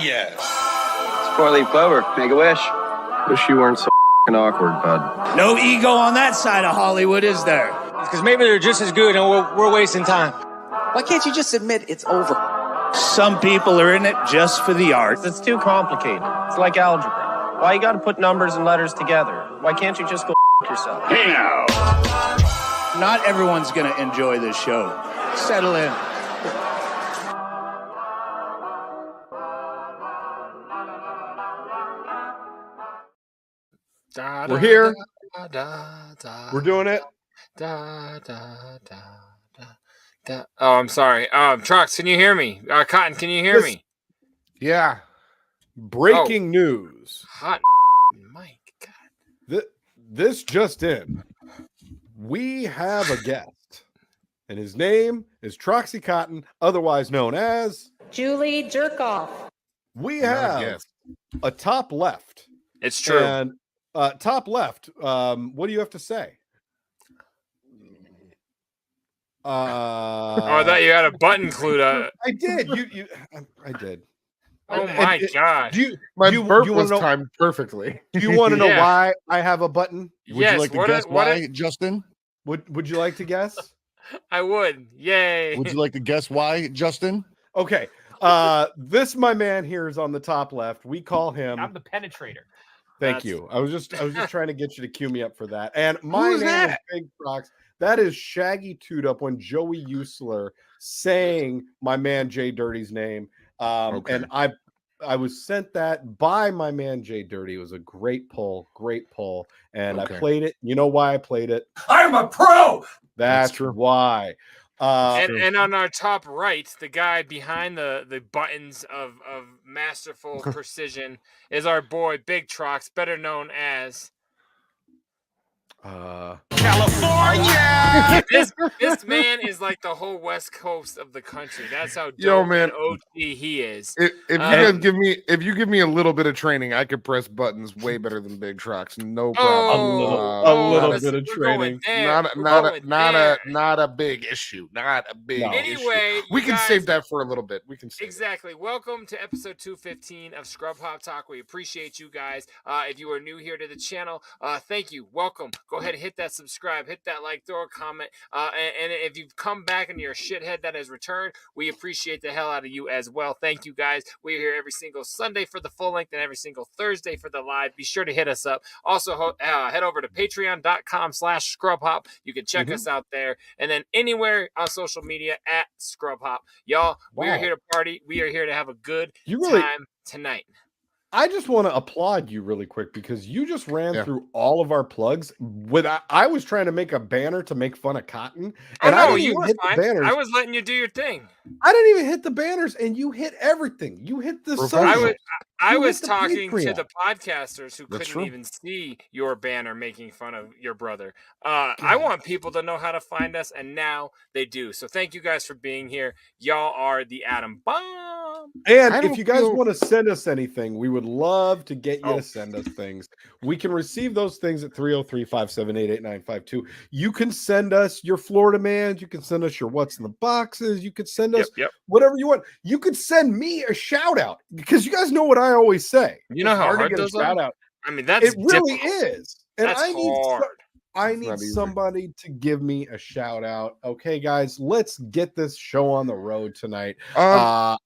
yes. It's four-leaf clover. Make a wish. Wish you weren't so awkward, bud. No ego on that side of Hollywood, is there? Because maybe they're just as good and we're wasting time. Why can't you just admit it's over? Some people are in it just for the art. It's too complicated. It's like algebra. Why you gotta put numbers and letters together? Why can't you just go yourself? Hey now. Not everyone's going to enjoy this show. Settle in. We're here. We're doing it. Oh, I'm sorry. Trox, can you hear me? Cotton, can you hear me? Yeah. Breaking news. Hot Mike. God. This just in. We have a guest, and his name is Troxy Cotton, otherwise known as Julie Jerkoff. We have a top left. It's true. And top left, what do you have to say? I thought you had a button clued up. I did. I did. Oh my god! My burp was timed perfectly. Do you want to know why I have a button? Would you like to guess why, Justin? Would you like to guess? I would. Yay! Would you like to guess why, Justin? Okay. This my man here is on the top left. We call him. I'm the penetrator. Thank you. I was just trying to get you to cue me up for that. And my name is Big Trox. That is Shaggy Toot Up when Joey Usler sang my man JDirty's name. And I was sent that by my man JDirty. It was a great pull, and I played it. You know why I played it? I'm a pro. That's true. Why. And on our top right, the guy behind the buttons of masterful precision is our boy Big Trox, better known as California. This man is like the whole west coast of the country. That's how dope and OG he is. If you give me a little bit of training, I could press buttons way better than Big Trox. No problem. A little bit of training. Not a big issue. Not a big Anyway, issue. We can save that for a little bit. We can save exactly. Welcome to episode 215 of Scrub Hop Talk. We appreciate you guys. If you are new here to the channel, thank you. Welcome. Go ahead and hit that subscribe, hit that like, throw a comment. And if you've come back and you're a shithead that has returned, we appreciate the hell out of you as well. Thank you guys. We're here every single Sunday for the full length and every single Thursday for the live. Be sure to hit us up. Also, head over to patreon.com/scrubhop. You can check us out there. And then anywhere on social media at scrubhop. Y'all, we are here to party. We are here to have a good time tonight. I just want to applaud you really quick because you just ran through all of our plugs. I was trying to make a banner to make fun of Cotton, and I didn't even hit the banners. I was letting you do your thing. I didn't even hit the banners, and you hit everything. You hit the socials. I was talking to the podcasters who couldn't even see your banner making fun of your brother. I want people to know how to find us, and now they do. So thank you guys for being here. Y'all are the atom bomb. And if you guys want to send us anything, we would love to get you to send us things. We can receive those things at 303-578-8952. You can send us your Florida mans. You can send us your what's in the boxes. You could send us whatever you want. You could send me a shout out because you guys know what I always say. You know how hard those shout out. I mean, that's it really is. And that's I need somebody to give me a shout out. Okay, guys, let's get this show on the road tonight. I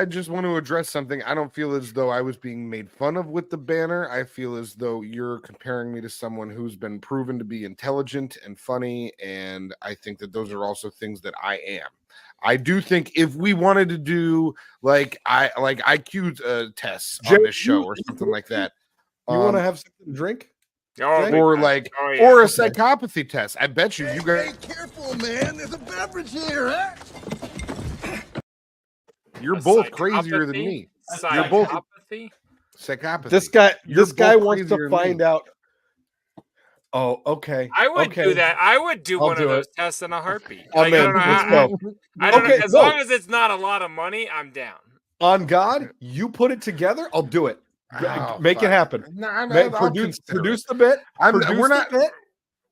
just want to address something. I don't feel as though I was being made fun of with the banner. I feel as though you're comparing me to someone who's been proven to be intelligent and funny, and I think that those are also things that I am. I do think if we wanted to do like IQ tests on this show or something like that, you want to have something to drink? Or or a psychopathy test. I bet you guys. Hey, careful, man. There's a beverage here, huh? You're both crazier than me. You're both psychopathy. This guy wants to find out. Oh, okay. I would do that. I would do one of those tests in a heartbeat. I don't know. As long as it's not a lot of money, I'm down. On God, you put it together, I'll do it. Make it happen. Produce the bit.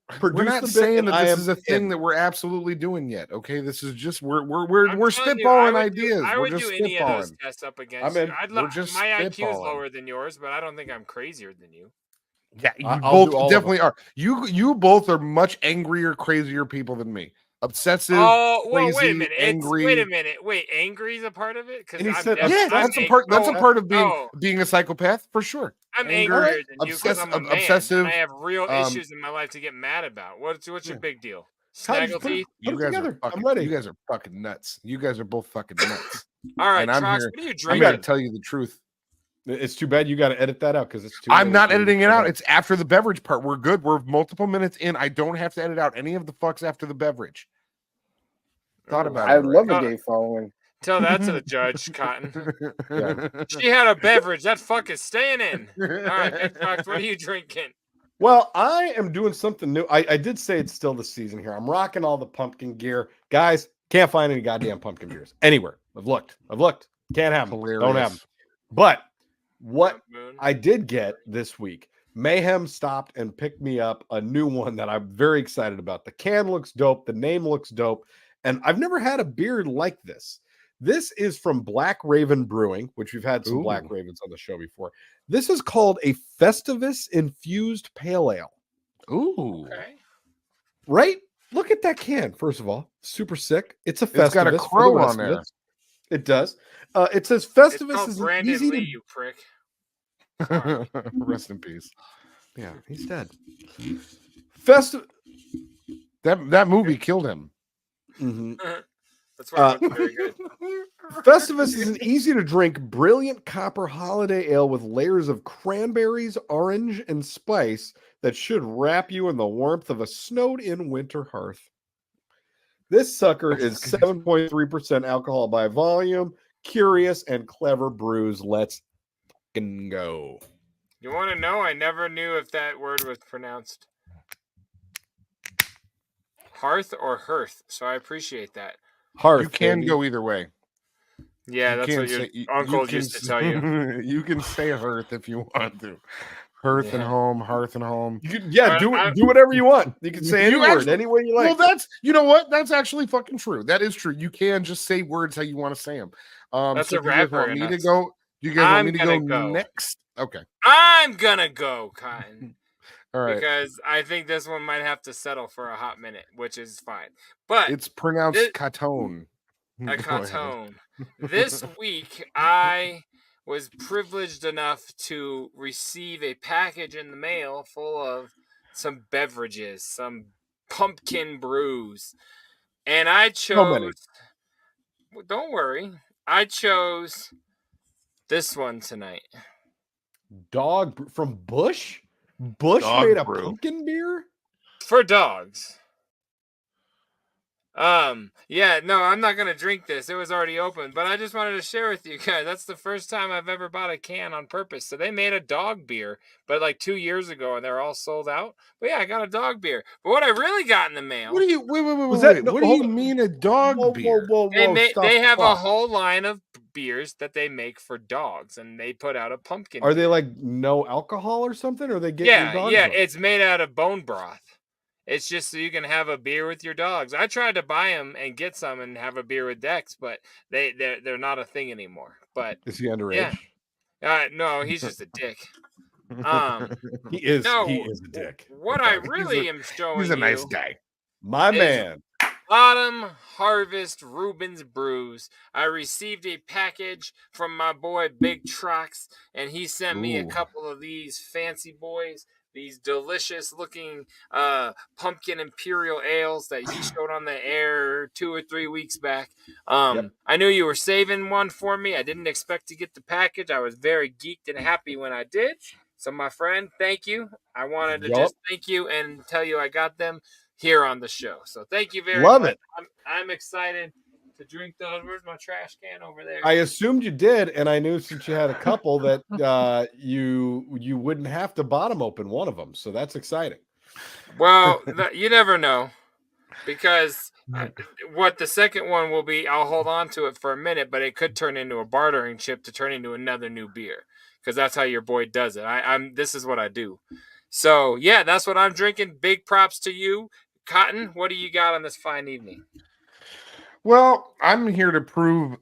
Produce We're not the bit, saying and that I this am is a thing in. that we're absolutely doing yet. Okay, this is just we're I'm telling you, spitballing ideas. I We're would just do any of those spitballing. tests up I'm against you. in. We're just My IQ is spitballing. lower than yours, but I don't think I'm crazier than you. Yeah, you I'll do both all of definitely are. You both are much angrier, crazier people than me. Obsessive, Oh, well, wait a crazy, minute. angry. Wait a minute. Wait, angry is a part of it? Because And he I'm said, Yeah, I'm that's a part. That's a oh, part of oh, being a psychopath for sure. I'm Anger, angrier than you because I'm a man obsessive. and I have real um, issues in my life to get mad about. What's your Yeah. big deal? Cotton, just Snaggle teeth? put You it guys together. are fucking. I'm ready. You guys are fucking nuts. You guys are both fucking nuts. All right, And I'm Trox, here. what are you I'm here to drinking? tell you the truth. It's too bad you got to edit that out because it's too. I'm early not for you to editing it put out. It's after the beverage part. We're good. We're multiple minutes in. I don't have to edit out any of the fucks after the beverage. Thought about I it. love already. a gay following. Tell that to the judge, Cotton. Yeah. She had a beverage. That fuck is staying in. All right, Big Trox, what are you drinking? Well, I am doing something new. I did say it's still the season here. I'm rocking all the pumpkin gear, guys. Can't find any goddamn pumpkin beers anywhere. I've looked. Can't have them. Hilarious. Don't have them. But what Moon. I did get this week, Mayhem stopped and picked me up a new one that I'm very excited about. The can looks dope. The name looks dope. And I've never had a beer like this. This is from Black Raven Brewing, which we've had some Black Ravens on the show before. This is called a Festivus infused pale ale. Ooh. Okay. Right? Look at that can, first of all. Super sick. It's a Festivus. It's got a for crow the rest on of there. it. It does. It says It's Festivus called is Brandon easy Lee, to... you prick. Rest in peace. Yeah, he's dead. Festivus... That movie killed him. Mm-hmm. That's why it wasn't very good. Festivus is an easy to drink, brilliant copper holiday ale with layers of cranberries, orange, and spice that should wrap you in the warmth of a snowed in winter hearth. This sucker is 7.3% alcohol by volume. Curious and clever brews. Let's fucking go. You want to know? I never knew if that word was pronounced hearth or hearth, so I appreciate that. Hearth. You can baby. go either way. Yeah, You that's can what your say- you uncle can used to s- tell you. You can say hearth if you want to. Hearth and Yeah. home, hearth and home. You can, yeah, But do whatever you want. You can say any You word, actually- any way you like. Well, that's you know what? That's actually fucking true. That is true. You can just say words how you want to say them. That's so a do you guys rapper want in me to us. go? Do you guys I'm want me to gonna go go. next? Okay. I'm gonna go, Cotton, All right. because I think this one might have to settle for a hot minute, which is fine. But It's pronounced This- Cotton. a Go ahead. Cotton. This week, I was privileged enough to receive a package in the mail full of some beverages, some pumpkin brews, and I So many. chose. Well, don't worry, I chose this one tonight. Dog from Bush? Bush Dog made a brew. pumpkin beer? For dogs. Yeah, no, I'm not gonna drink this. It was already open, but I just wanted to share with you guys. That's the first time I've ever bought a can on purpose. So they made a dog beer, but like 2 years ago, and they're all sold out. But yeah, I got a dog beer. But what I really got in the mail, What do you wait? Was that- Wait. no, What do hold you on. mean a dog beer? they have a stop. whole line of beers that they make for dogs, and they put out a pumpkin. Are they beer. like no alcohol or something? Or they get your Yeah, dogs yeah. up? It's made out of bone broth. It's just so you can have a beer with your dogs. I tried to buy them and get some and have a beer with Dex, but they're not a thing anymore. But Is he underage? no, he's just a dick. He is. No, he is a dick. What I really am showing He's a nice you guy. My is- man. Autumn Harvest Reuben's Brews. I received a package from my boy Big Trox, and he sent me a Ooh. couple of these fancy boys. These delicious looking pumpkin imperial ales that he showed on the air 2 or 3 weeks back. Yep. I knew you were saving one for me. I didn't expect to get the package. I was very geeked and happy when I did. So, my friend, thank you. I wanted to Yup. just thank you and tell you I got them here on the show. So, thank you very Love much. it. I'm excited to drink those. Where's my trash can over there? I assumed you did, and I knew since you had a couple that you wouldn't have to bottom open one of them. So that's exciting. Well, you never know, because what the second one will be, I'll hold on to it for a minute, but it could turn into a bartering chip to turn into another new beer, because that's how your boy does it. This is what I do. So yeah, that's what I'm drinking. Big props to you, Cotton. What do you got on this fine evening? Well, I'm here to prove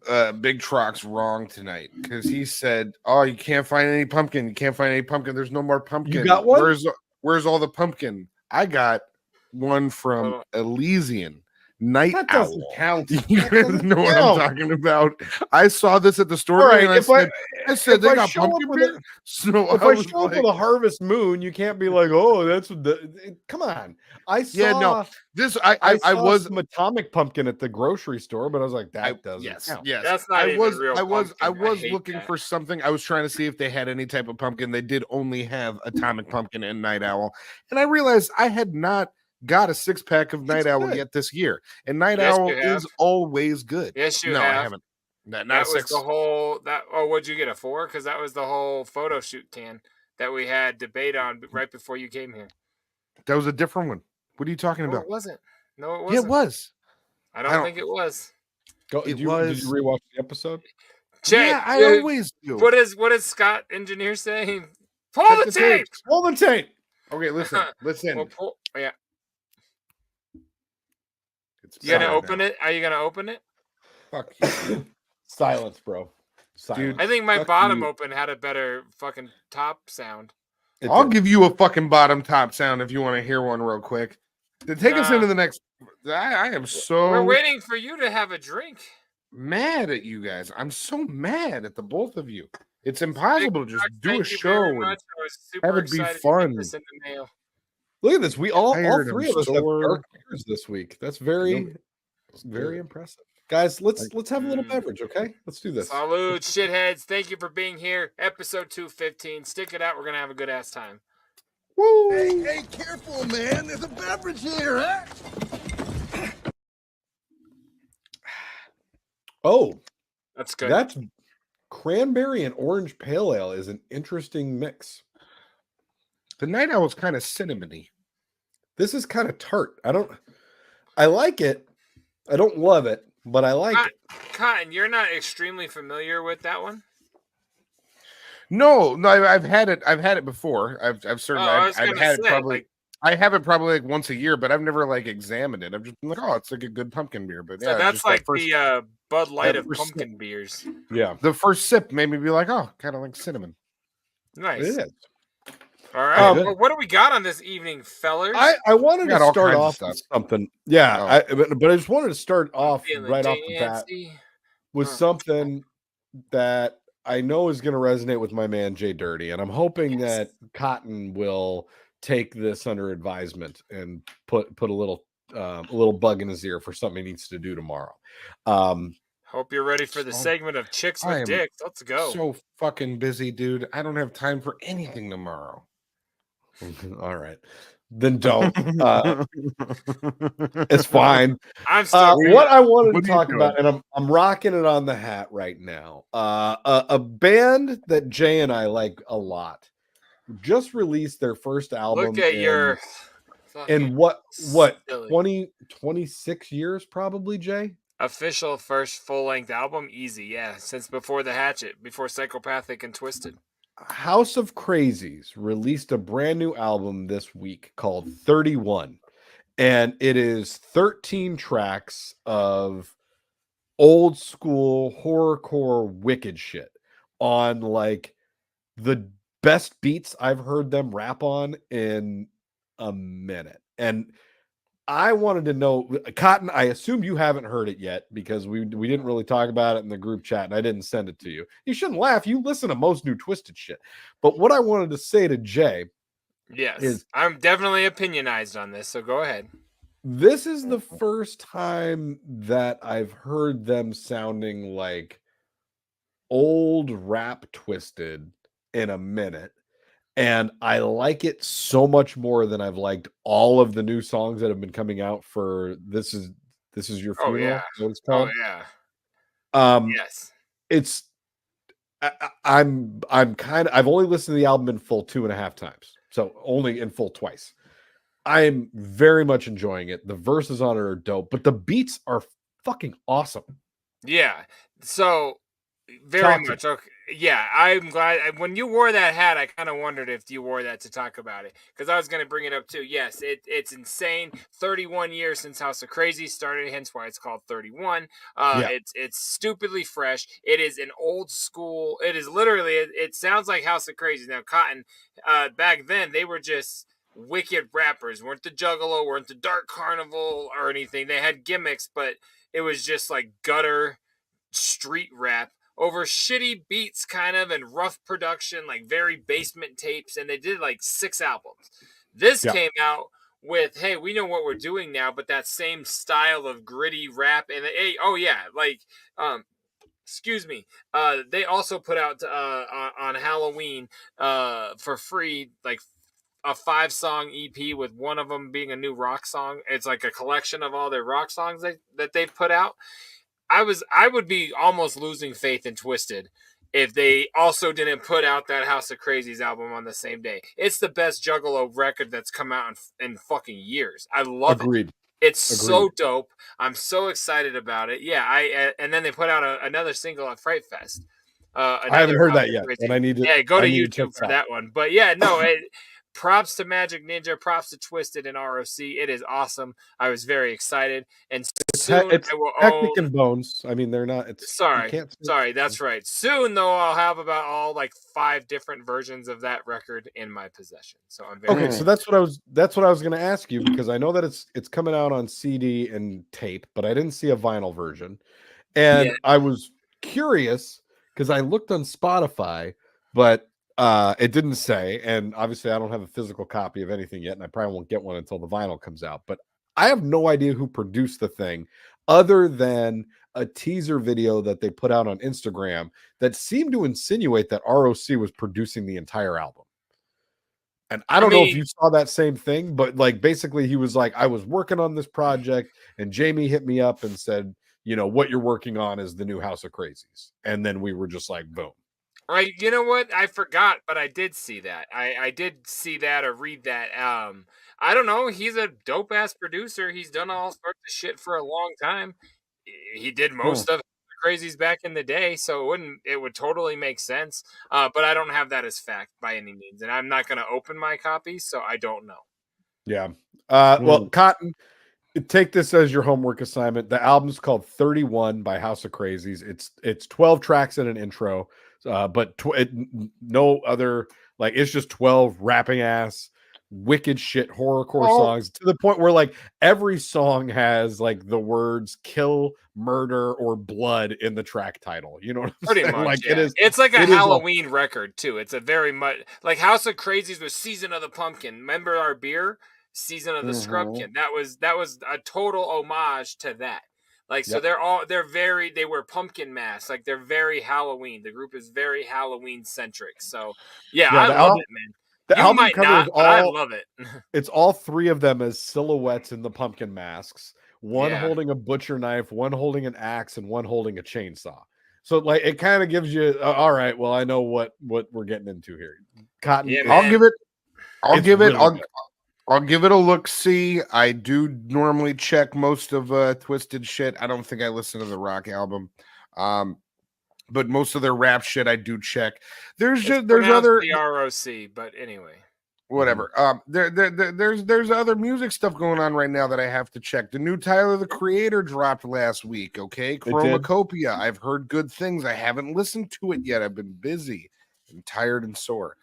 Big Trox wrong tonight because he said, "Oh, you can't find any pumpkin. You can't find any pumpkin. There's no more pumpkin. You got one? Where's all the pumpkin?" I got one from Elysian Night That Owl. doesn't count. You guys know what I'm talking about. I saw this at the store All right, and I said they got pumpkin beer. So if I show up with a Harvest Moon, you can't be like, "Oh, that's the." Come on, I saw. This I was some atomic pumpkin at the grocery store, but I was like, that doesn't count. Yes, that's not even real. I was hate looking that. for something. I was trying to see if they had any type of pumpkin. They did only have atomic pumpkin and Night Owl, and I realized I had not got a 6-pack of Night Owl good. yet this year, and Night Yes, Owl you have. is always good. Yes, you no, have. I haven't. Not That a was 6. the whole what'd you get, a 4? Because that was the whole photo shoot can that we had debate on right before you came here. That was a different one. What are you talking No, about? it wasn't. No, it Yeah, wasn't. it was. I don't think it was. Did you rewatch the episode? Yeah, I always do. What is Scott Engineer saying? Pull the tape. Pull the tape. Okay, listen. Well, yeah. It's You gonna open it? Are you gonna open it? Fuck you. Silence, bro. Silence. Dude, I think my fuck bottom you. open had a better fucking top sound. I'll give you a fucking bottom top sound if you want to hear one real quick. To take us into the next. I am so. We're waiting for you to have a drink. Mad at you guys. I'm so mad at the both of you. It's impossible to just do a show and have it be fun. Look at this. We all Tired, three I'm of us have sore. dark beers this week. That's very impressive. Guys, let's have a little beverage, okay? Let's do this. Salud, shitheads. Thank you for being here. Episode 215. Stick it out. We're gonna have a good ass time. Woo! Hey, careful, man. There's a beverage here, huh? Oh, that's good. That's cranberry and orange pale ale is an interesting mix. The Night Owl is kind of cinnamony. This is kind of tart. I like it. I don't love it, but I like it. Cotton, you're not extremely familiar with that one? No, I've had it. I've had it before. I've certainly I've had it probably. I have it probably like once a year, but I've never like examined it. I've just been like, oh, it's like a good pumpkin beer. But so yeah, that's like the Bud Light of pumpkin sip. beers. Yeah, the first sip made me be like, oh, kind of like cinnamon. Nice. It is. All right. Well, what do we got on this evening, fellers? I wanted to start off with something. Yeah, but I just wanted to start off right off the bat with something that I know is going to resonate with my man JDirty, and I'm hoping that Cotton will take this under advisement and put a little bug in his ear for something he needs to do tomorrow. Hope you're ready for the segment of Chicks with Dicks. Let's go. So fucking busy, dude. I don't have time for anything tomorrow. All right, then don't. It's fine. I'm still what I wanted to talk about, and I'm rocking it on the hat right now. A band that Jay and I like a lot just released their first album. Look at your in what 26 years probably, Jay? Official first full-length album, easy, yeah. Since before The Hatchet, before Psychopathic and Twisted. House of Crazies released a brand new album this week called 31, and it is 13 tracks of old school horrorcore wicked shit on like the best beats I've heard them rap on in a minute. And I wanted to know, Cotton, I assume you haven't heard it yet because we didn't really talk about it in the group chat and I didn't send it to you. You shouldn't laugh. You listen to most new Twisted shit. But what I wanted to say to Jay is I'm definitely opinionized on this, so go ahead. This is the first time that I've heard them sounding like old rap Twisted in a minute. And I like it so much more than I've liked all of the new songs that have been coming out for This Is Your Funeral. Oh, yeah. What it's called. Oh, yeah. Yes. It's I'm kind of I've only listened to the album in full 2.5 times. So only in full twice. I'm very much enjoying it. The verses on it are dope, but the beats are fucking awesome. Yeah. So Very Talk to much. Okay. Yeah, I'm glad. When you wore that hat, I kind of wondered if you wore that to talk about it, because I was going to bring it up too. Yes, it's insane. 31 years since House of Crazy started, hence why it's called 31. Yeah. It's stupidly fresh. It is an old school. It is literally. It sounds like House of Crazy. Now, Cotton, back then they were just wicked rappers. Weren't the Juggalo, weren't the Dark Carnival or anything. They had gimmicks, but it was just like gutter street rap over shitty beats kind of and rough production, like very basement tapes, and they did like 6 albums. This Yeah. came out with, hey, we know what we're doing now, but that same style of gritty rap. And hey, oh yeah, like excuse me, they also put out on Halloween for free, like a 5-song EP with one of them being a new rock song. It's like a collection of all their rock songs that they've put out. I would be almost losing faith in Twisted if they also didn't put out that House of Crazies album on the same day. It's the best Juggalo record that's come out in fucking years. I love Agreed. it. It's so dope. I'm so excited about it. Yeah, and then they put out another single at Fright Fest. I haven't heard that yet, but I need to. Yeah, go to YouTube YouTube for that one. But yeah, no, props to Magic Ninja, props to Twisted and ROC. It is awesome. I was very excited, and soon It's I will Technic own. and Bones. I mean, they're not. It's Sorry, you can't sorry, that's right. Soon though, I'll have about all like 5 different versions of that record in my possession. So I'm very Okay, so that's what I was going to ask you, because I know that it's coming out on CD and tape, but I didn't see a vinyl version, and Yeah. I was curious because I looked on Spotify, but it didn't say, and obviously I don't have a physical copy of anything yet, and I probably won't get one until the vinyl comes out. But I have no idea who produced the thing, other than a teaser video that they put out on Instagram that seemed to insinuate that ROC was producing the entire album. And I don't know if you saw that same thing, but like basically he was like, I was working on this project and Jamie hit me up and said, you know, what you're working on is the new House of Crazies. And then we were just like, boom. Right, you know what? I forgot, but I did see that. I did see that or read that. I don't know. He's a dope ass producer. He's done all sorts of shit for a long time. He did most of the Crazies back in the day, so it would totally make sense. But I don't have that as fact by any means, and I'm not going to open my copy, so I don't know. Yeah. Well, Cotton, take this as your homework assignment. The album's called 31 by House of Crazies. It's 12 tracks and an intro, but no other, like, it's just 12 rapping ass wicked shit horrorcore songs, to the point where like every song has like the words kill, murder, or blood in the track title. You know what I'm Pretty saying? much, Like yeah. It's like a Halloween record too. It's a very much like House of Crazies was Season of the Pumpkin. Remember our beer? Season of the Scrubkin. That was a total homage to that. Like, so they wear pumpkin masks. Like, they're very Halloween. The group is very Halloween centric. So yeah, I love it, man. The album might cover not, is but I love it. It's all 3 of them as silhouettes in the pumpkin masks. One holding a butcher knife, one holding an axe, and one holding a chainsaw. So like it kind of gives you all right. Well, I know what we're getting into here. Cotton. Yeah, I'll give it a look. See, I do normally check most of Twisted shit. I don't think I listen to the rock album. But most of their rap shit I do check. There's other the ROC, but anyway. Whatever. There's other music stuff going on right now that I have to check. The new Tyler the Creator dropped last week. Okay, Chromacopia. I've heard good things. I haven't listened to it yet. I've been busy and tired and sore.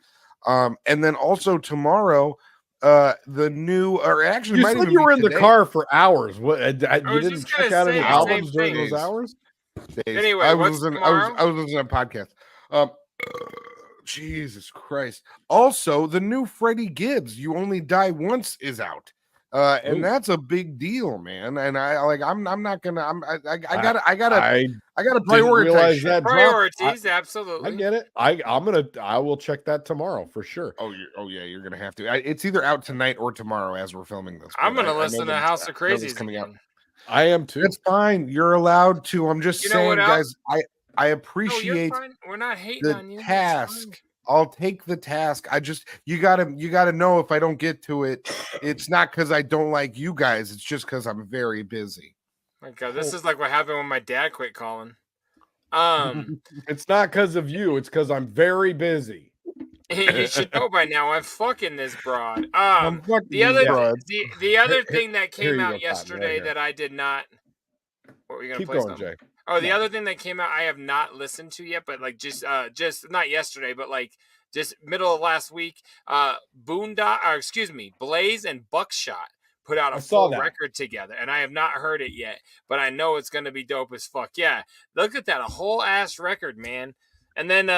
And then also tomorrow, the new, or actually, you said you were in the car for hours. What you didn't check out any albums during those hours? Anyway, I was listening to a podcast. Jesus Christ. Also, the new Freddie Gibbs, You Only Die Once, is out. And that's a big deal, man. And I gotta prioritize that. Priorities, absolutely. I get it. I will check that tomorrow for sure. Oh yeah, you're gonna have to. It's either out tonight or tomorrow as we're filming this. I'm gonna listen to House of Crazies coming out. I am too. It's fine. You're alled to. I'm just saying, guys. I appreciate we're not hating the on you. task. I'll take the task. You gotta know if I don't get to it, it's not because I don't like you guys. It's just because I'm very busy. My God, this is like what happened when my dad quit calling. It's not because of you. It's because I'm very busy. You should know by now I'm fucking this broad. I'm fucking The other broad. the other thing that Here came you out go, Cotton, right yesterday here. that I did not. What were you gonna Keep play going, something? Jay. Oh, the No. other thing that came out I have not listened to yet, but like just not yesterday, but like just middle of last week. Blaze and Buckshot put out I a saw full that. record together, and I have not heard it yet, but I know it's gonna be dope as fuck. Yeah, look at that, a whole ass record, man. And then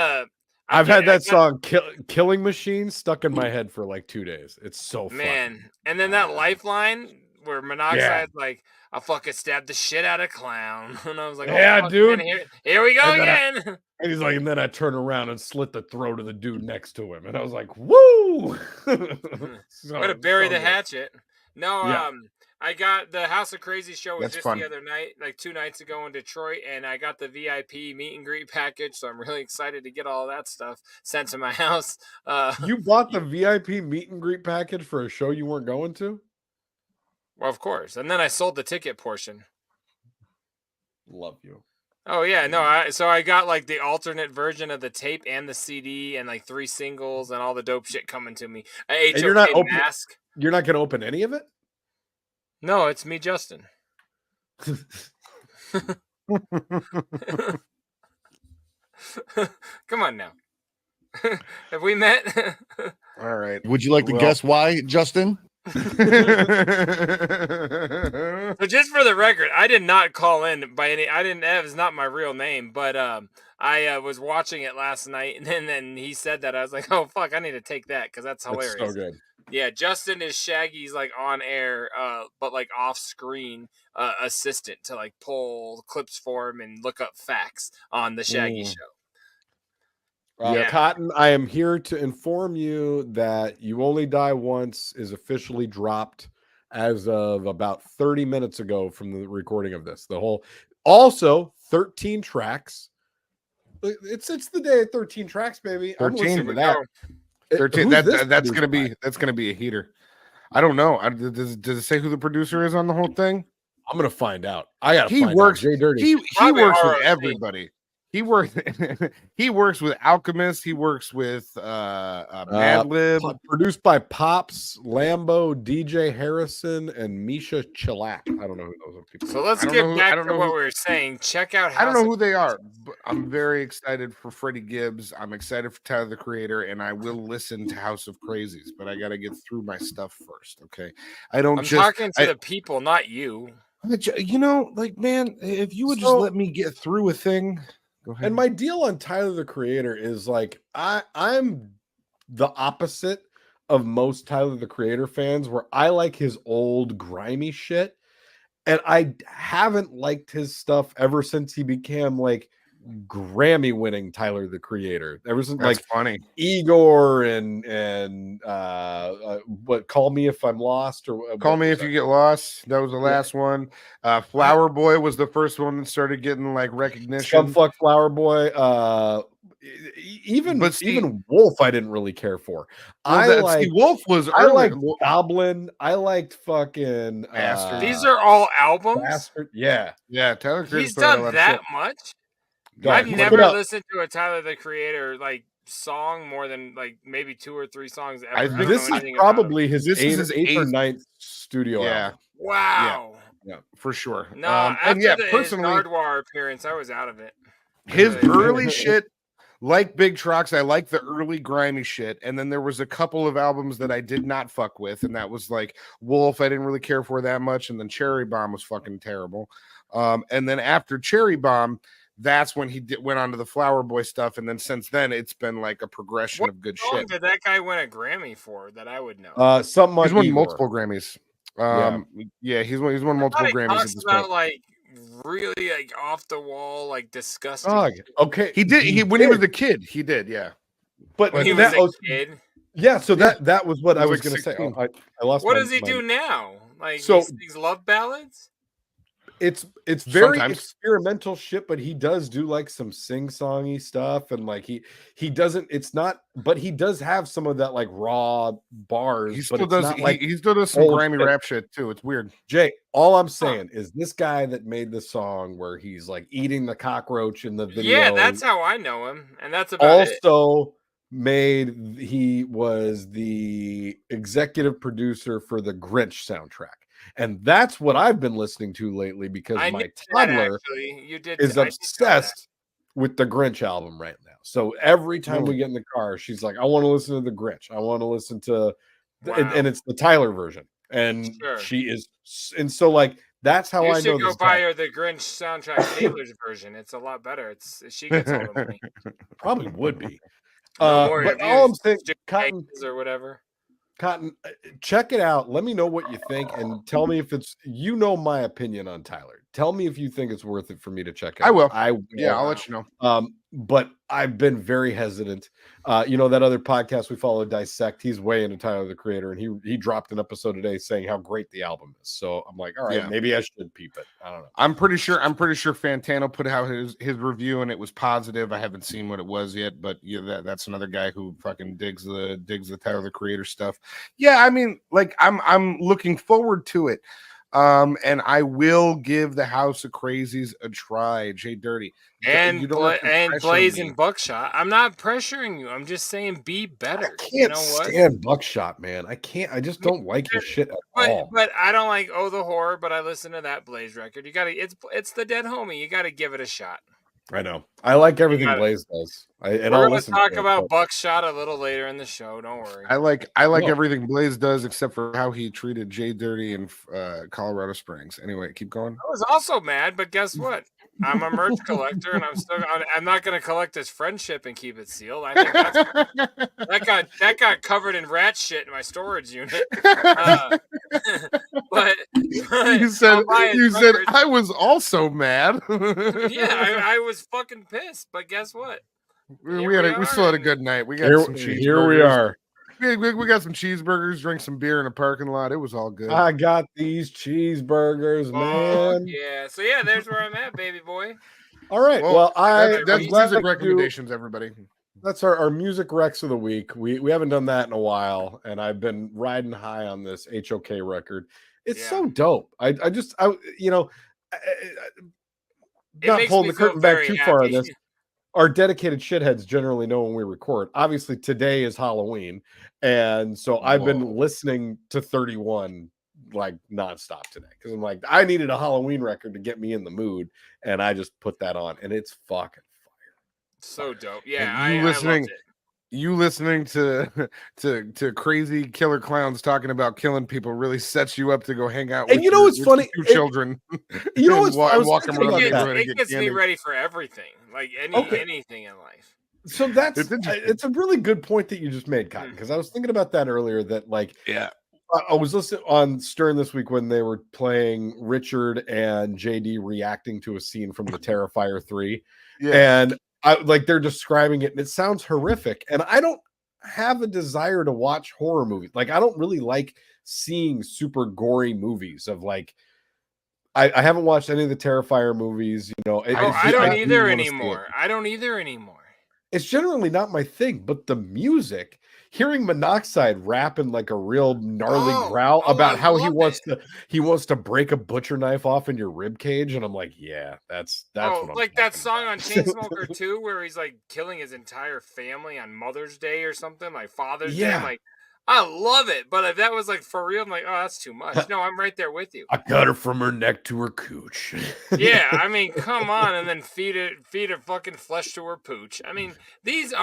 I've had that song Killing Machine stuck in my head for like 2 days. It's so fun. Man, and then that Lifeline where Monoxide's like, I fucking stabbed the shit out of Clown. And I was like, yeah, fuck, dude. Man, here we go And then again. And he's like, and then I turn around and slit the throat of the dude next to him. And I was like, woo! Way to bury the hatchet. No, Yeah. I got the House of Crazy show was That's just fun. the other night, like 2 nights ago in Detroit, and I got the VIP meet and greet package, so I'm really excited to get all that stuff sent to my house. You bought the VIP meet and greet package for a show you weren't going to? Well, of course. And then I sold the ticket portion. Love you. Oh yeah, no. So I got like the alternate version of the tape and the CD and like 3 singles and all the dope shit coming to me. And you're not open, mask. You're not going to open any of it? No, it's me, Justin. Come on now. Have we met? All right. Would you like to guess why, Justin? So just for the record, I did not call in by any. That was not my real name, but I was watching it last night, and then he said that. I was like, oh fuck, I need to take that because that's hilarious. That's so good. Yeah, Justin is Shaggy's like on air, but like off screen assistant to like pull clips for him and look up facts on the Shaggy show. Yeah. Cotton, I am here to inform you that You Only Die Once is officially dropped as of about 30 minutes ago from the recording of this. Also 13 tracks. It's the day of 13 tracks, baby. 13. I'm listening to that. 13. That's gonna be a heater. I don't know. Does it say who the producer is on the whole thing? I'm gonna find out. I gotta find out. JDirty. He works with everybody. He works with Alchemist. He works with Madlib. Produced by Pops, Lambo, DJ Harrison, and Misha Chilak. I don't know who those people are. So let's get back to what we were saying. Check out. I don't know who they are, but I'm very excited for Freddie Gibbs. I'm excited for Tyler the Creator, and I will listen to House of Crazies, but I got to get through my stuff first. Okay, I'm talking to the people, not you. You know, like, man, if you would just let me get through a thing. Go ahead. And my deal on Tyler the Creator is like I'm the opposite of most Tyler the Creator fans, where I like his old grimy shit, and I haven't liked his stuff ever since he became like Grammy winning Tyler the Creator. Ever since That's like funny. Igor and what Call Me If I'm Lost or Call Me If You Get Lost. That was the last one. Flower Boy was the first one that started getting like recognition. Scumfuck Flower Boy. Even Wolf I didn't really care for. Wolf was I liked Goblin. I liked fucking These are all albums. Bastard. Yeah. Tyler He's done that much. I've never listened to a Tyler the Creator like song more than like maybe 2 or 3 songs ever. This is probably his eighth or ninth studio album. Wow. Yeah, for sure. No, after his Nardwuar appearance, I was out of it. His early shit, like Big Trox, I like the early grimy shit. And then there was a couple of albums that I did not fuck with, and that was like Wolf, I didn't really care for that much, and then Cherry Bomb was fucking terrible. And then after Cherry Bomb, that's when he went on to the Flower Boy stuff, and then since then it's been like a progression of good shit. Did that guy win a Grammy for that I would know? He's won multiple Grammys. He's won multiple Grammys. Talks about like really like off the wall, like disgusting. Okay, he did. When he was a kid, he did. Yeah, but when he was a kid. Yeah, so that was what I was going to say. I lost. What does he do now? Like so these love ballads. it's very Sometimes. experimental shit, but he does do like some sing-songy stuff, and like he doesn't. It's not, but he does have some of that like raw bars. He but still it's does. not like He still does some old grimy shit. rap shit too. It's weird. Jay, all I'm saying is this guy that made the song where he's like eating the cockroach in the video. Yeah, that's how I know him, and that's about it. Also he was the executive producer for the Grinch soundtrack. And that's what I've been listening to lately because I my knew that, toddler actually. You did. is I did know that. obsessed with the Grinch album right now. So every time we Oh. get in the car, she's like, I want to listen to the Grinch. I want to listen to Wow. and it's the Tyler version. And Sure. she is, and so like that's how You I know should go this buy guy. her the Grinch soundtrack Taylor's version. It's a lot better. She gets all the money. Probably would be. No more But reviews, all I'm saying, stupid Cotton, eggs or whatever. Cotton, check it out. Let me know what you think, and tell me if it's. You know my opinion on Tyler. Tell me if you think it's worth it for me to check it out. I will. Yeah, I'll let you know. But I've been very hesitant. You know that other podcast we follow, Dissect. He's way into Tyler the Creator, and he dropped an episode today saying how great the album is. So I'm like, all right, maybe I should peep it. I don't know. I'm pretty sure Fantano put out his review and it was positive. I haven't seen what it was yet, but yeah, that's another guy who fucking digs the Tyler the Creator stuff. Yeah, I mean, like I'm looking forward to it. And I will give the House of Crazies a try. JDirty. And Blaze and Buckshot. I'm not pressuring you. I'm just saying be better. I can't stand Buckshot, man. I can't. I just don't like his shit at all. But I don't like the Horror. But I listen to that Blaze record. You gotta. It's the Dead Homie. You gotta give it a shot. I know. I like everything Blaze does. We're gonna talk about Buckshot a little later in the show. Don't worry. I like everything Blaze does except for how he treated JDirty in Colorado Springs. Anyway, keep going. I was also mad, but guess what? I'm a merch collector, and I'm not going to collect his friendship and keep it sealed. I think that got covered in rat shit in my storage unit. But you said I was also mad. Yeah, I was fucking pissed. But guess what? We still had a good night. We got some cheeseburgers. Here we are. We got some cheeseburgers, drank some beer in a parking lot. It was all good. I got these cheeseburgers, man. Yeah. So yeah, there's where I'm at, baby boy. All right. Well, that's music recommendations, everybody. That's our music recs of the week. We haven't done that in a while, and I've been riding high on this HOK record. It's so dope. I you know, not pulling the curtain back too far on this. Our dedicated shitheads generally know when we record. Obviously, today is Halloween, and so I've been listening to 31 like nonstop today because I'm like, I needed a Halloween record to get me in the mood, and I just put that on, and it's fucking fire. So dope. Yeah, I loved it. You listening to crazy killer clowns talking about killing people really sets you up to go hang out. And you know what's funny? Children. You know what's walk them around it gets me ready for everything, like anything in life. So it's a really good point that you just made, Cotton, because I was thinking about that earlier. That like, I was listening on Stern this week when they were playing Richard and JD reacting to a scene from the Terrifier 3, and they're describing it, and it sounds horrific. And I don't have a desire to watch horror movies. Like, I don't really like seeing super gory movies of like. I haven't watched any of the Terrifier movies. You know, I don't either anymore. I don't either anymore. It's generally not my thing, but the music. Hearing Monoxide rapping like a real gnarly growl about how he wants to break a butcher knife off in your rib cage, and I'm like, yeah, that's what I'm like that song on Chainsmoker 2 where he's like killing his entire family on Mother's Day or something, like Father's Day. I'm like, I love it, but if that was like for real, I'm like, oh, that's too much. No, I'm right there with you. I got her from her neck to her cooch. Yeah, I mean, come on, and then feed her fucking flesh to her pooch. I mean, this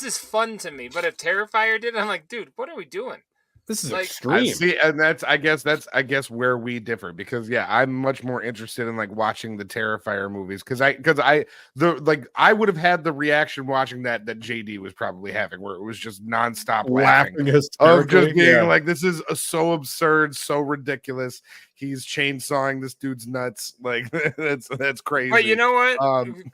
is fun to me, but if Terrifier did it, I'm like, dude, what are we doing? This is extreme. And I guess where we differ, because I'm much more interested in like watching the Terrifier movies because I would have had the reaction watching that JD was probably having, where it was just nonstop laughing of just being like, this is so absurd, so ridiculous. He's chainsawing this dude's nuts. Like that's crazy. But you know what?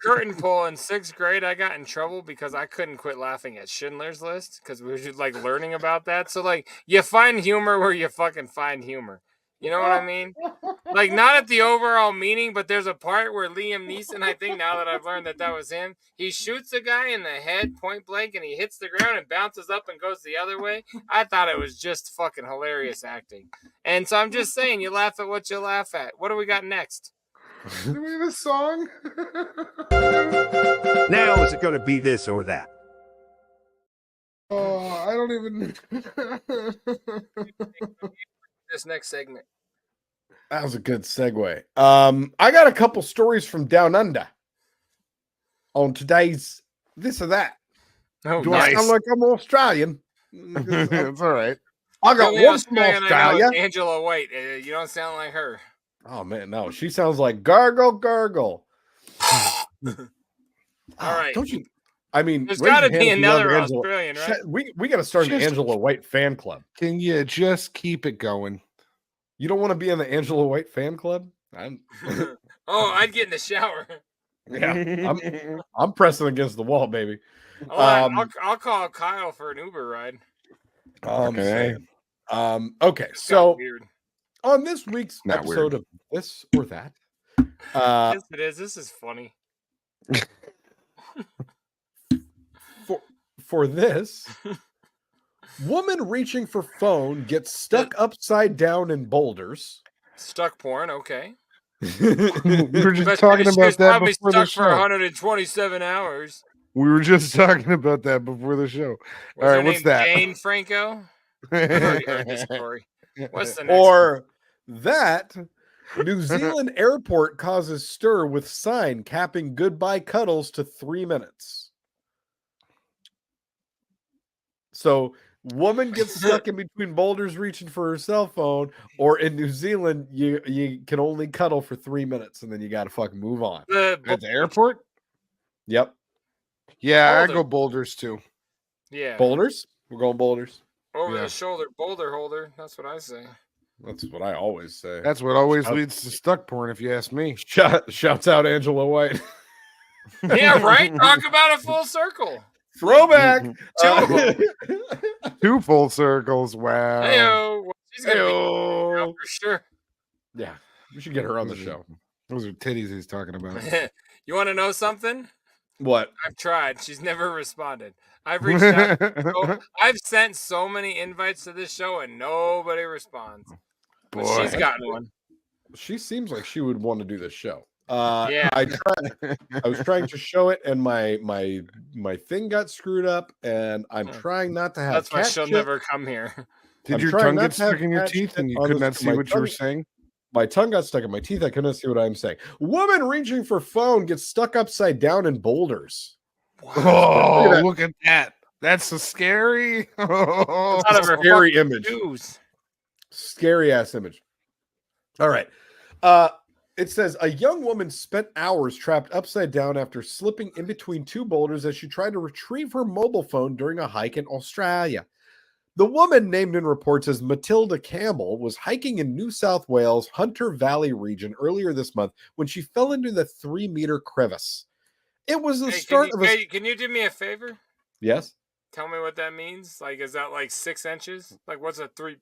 Curtain pull in 6th grade, I got in trouble because I couldn't quit laughing at Schindler's List because we were just like learning about that. So like, you find humor where you fucking find humor. You know what I mean? Like, not at the overall meaning, but there's a part where Liam Neeson, I think now that I've learned that was him, he shoots a guy in the head point blank and he hits the ground and bounces up and goes the other way. I thought it was just fucking hilarious acting. And so I'm just saying, you laugh at what you laugh at. What do we got next? Do we have a song? Now is it going to be this or that? Oh, I don't even. This next segment. That was a good segue. I got a couple stories from Down Under on today's this or that. Oh, Do I sound like I'm Australian? It's all right. I got The one from Australian I know is Australia. Angela White. You don't sound like her. Oh man, no, she sounds like gargle gargle. All right. Don't you? I mean, There's raise got to your be hand if you love another Angela. Australian, right? We got to start an Just- Angela White fan club. Can you just keep it going? You don't want to be in the Angela White fan club? Oh, I'd get in the shower. Yeah, I'm pressing against the wall, baby. I'll call Kyle for an Uber ride. Okay. Okay, It's so got weird. on this week's Not episode weird. of This or That, Yes, it is. This is funny. for this, woman reaching for phone gets stuck upside down in boulders. Stuck porn, okay. We were just But talking she about was that probably before the stuck for show. 127 hours. We were just talking about that before the show. Was All her right, what's name that? Jane Franco? I've already heard this story. What's the next one? Or that New Zealand airport causes stir with sign capping goodbye cuddles to 3 minutes. So, woman gets stuck in between boulders reaching for her cell phone, or in New Zealand, you can only cuddle for 3 minutes and then you got to fucking move on. At the airport? Yep. Yeah, I Boulder. go boulders too. Yeah. Boulders? We're going boulders. Over Yeah. the shoulder, boulder holder. That's what I say. That's what I always say. That's what always Shout- leads to stuck porn, if you ask me. Shouts out Angela White. Yeah, right? Talk about a full circle. Throwback. Two full circles. Wow. Heyo. Well, she's gonna be Heyo. for sure. Yeah, we should get her on the show. Those are titties he's talking about. You want to know something? What? I've tried. She's never responded. I've reached out. I've sent so many invites to this show and nobody responds. But Boy. she's gotten one. She seems like she would want to do this show. Yeah. I was trying to show it, and my thing got screwed up, and I'm trying not to have. That's why cat she'll shit. never come here. Did I'm your trying tongue not get to have stuck in your cat teeth shit and you on could this- not see my what you were tongue- saying? My tongue got stuck in my teeth. I couldn't see what I'm saying. Woman reaching for phone gets stuck upside down in boulders. Oh, that. look at that. That's so scary. Out of her Scary fucking image. shoes. Scary ass image. All right. It says a young woman spent hours trapped upside down after slipping in between two boulders as she tried to retrieve her mobile phone during a hike in Australia. The woman, named in reports as Matilda Campbell, was hiking in New South Wales' Hunter Valley region earlier this month when she fell into the 3-meter crevice. It was the Hey, start of a... can you do me a favor? Yes? Tell me what that means. Like, is that like 6 inches? Like, what's 3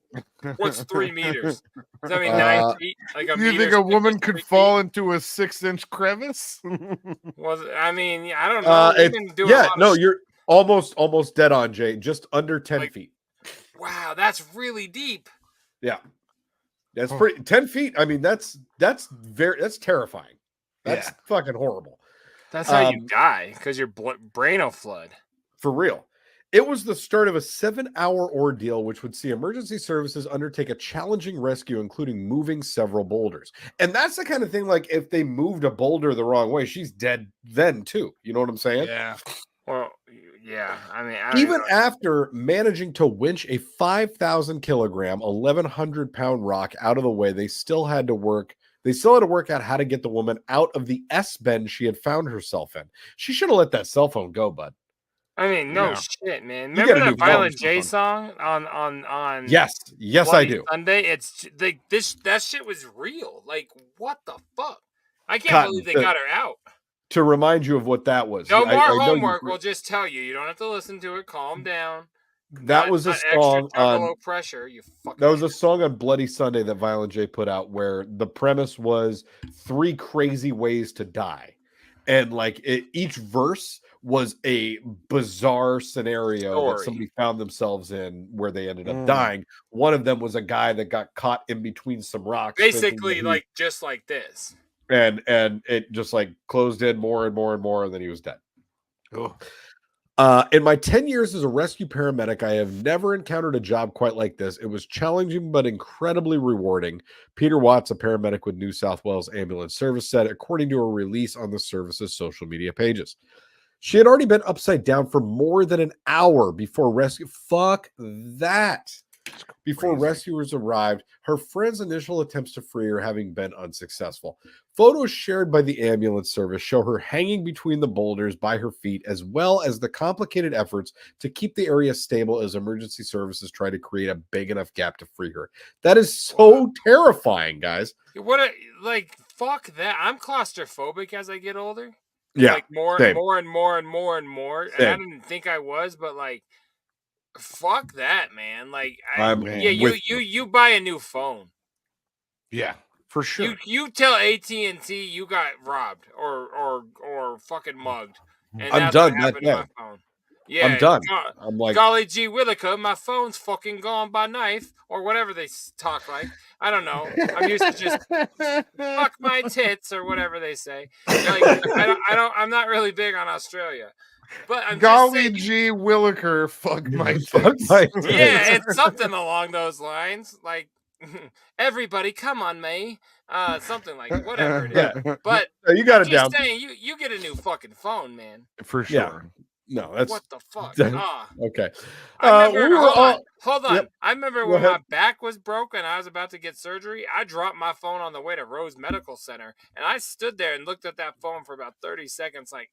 meters? Does that mean 9 feet? Like a Do you think meter a woman is could 3 fall feet? into a 6-inch crevice? Was I mean, I don't know. Women do a yeah, lot of no, shit. you're almost dead on, Jay. Just under 10 Like- feet. Wow, that's really deep. Yeah. That's pretty 10 feet. I mean, that's terrifying. That's fucking horrible. That's how you die because your brain will flood. For real. It was the start of a 7-hour ordeal, which would see emergency services undertake a challenging rescue, including moving several boulders. And that's the kind of thing, like, if they moved a boulder the wrong way, she's dead then, too. You know what I'm saying? Yeah. Well, yeah. I mean, I don't Even know. after managing to winch a 5,000 kilogram, 1,100 pound rock out of the way, they still had to work out how to get the woman out of the S bend she had found herself in. She should have let that cell phone go, bud. I mean, no Yeah. shit, man. You Remember gotta that do phone Violent J stuff song on Yes, I Bloody do. Sunday? It's like that shit was real. Like, what the fuck? I can't Cotton, believe they got her out. To remind you of what that was. No I more know you- homework. We'll just tell you. You don't have to listen to it. Calm down. That was a extra song tongue on below pressure. You fucking. that was a song on Bloody Sunday that Violent J put out, where the premise was 3 crazy ways to die, and like each verse was a bizarre scenario that Story. somebody found themselves in where they ended up dying. One of them was a guy that got caught in between some rocks, Basically, like just like this. and it just like closed in more and more and more, and then he was dead. Oh. In my 10 years as a rescue paramedic, I have never encountered a job quite like this. It was challenging but incredibly rewarding. Peter Watts, a paramedic with New South Wales Ambulance Service, said, according to a release on the service's social media pages. She had already been upside down for more than an hour before rescue. Fuck that. Before rescuers arrived, her friend's initial attempts to free her having been unsuccessful. Photos shared by the ambulance service show her hanging between the boulders by her feet, as well as the complicated efforts to keep the area stable as emergency services try to create a big enough gap to free her. That is so terrifying, guys. Fuck that. I'm claustrophobic as I get older. Yeah, like more same. and more and more and more and more. And I didn't think I was, but like, fuck that, man. Like, you buy a new phone. Yeah, for sure. You tell AT&T you got robbed or fucking mugged, and I'm that's done. what happened to my phone. Yeah, I'm done. I'm like, golly gee williker, my phone's fucking gone by knife or whatever they talk like. I don't know. I'm used to just fuck my tits or whatever they say. Like, I'm not really big on Australia, but I'm golly just saying, gee williker, fuck my fuck my tits. Yeah, it's something along those lines. Like, everybody, come on me. Something like whatever it is. Yeah. But you got I'm it down. just saying, you get a new fucking phone, man. For sure. Yeah. No, that's what the fuck. Okay. Hold on. Yep. I remember when my back was broken and I was about to get surgery. I dropped my phone on the way to Rose Medical Center, and I stood there and looked at that phone for about 30 seconds, like,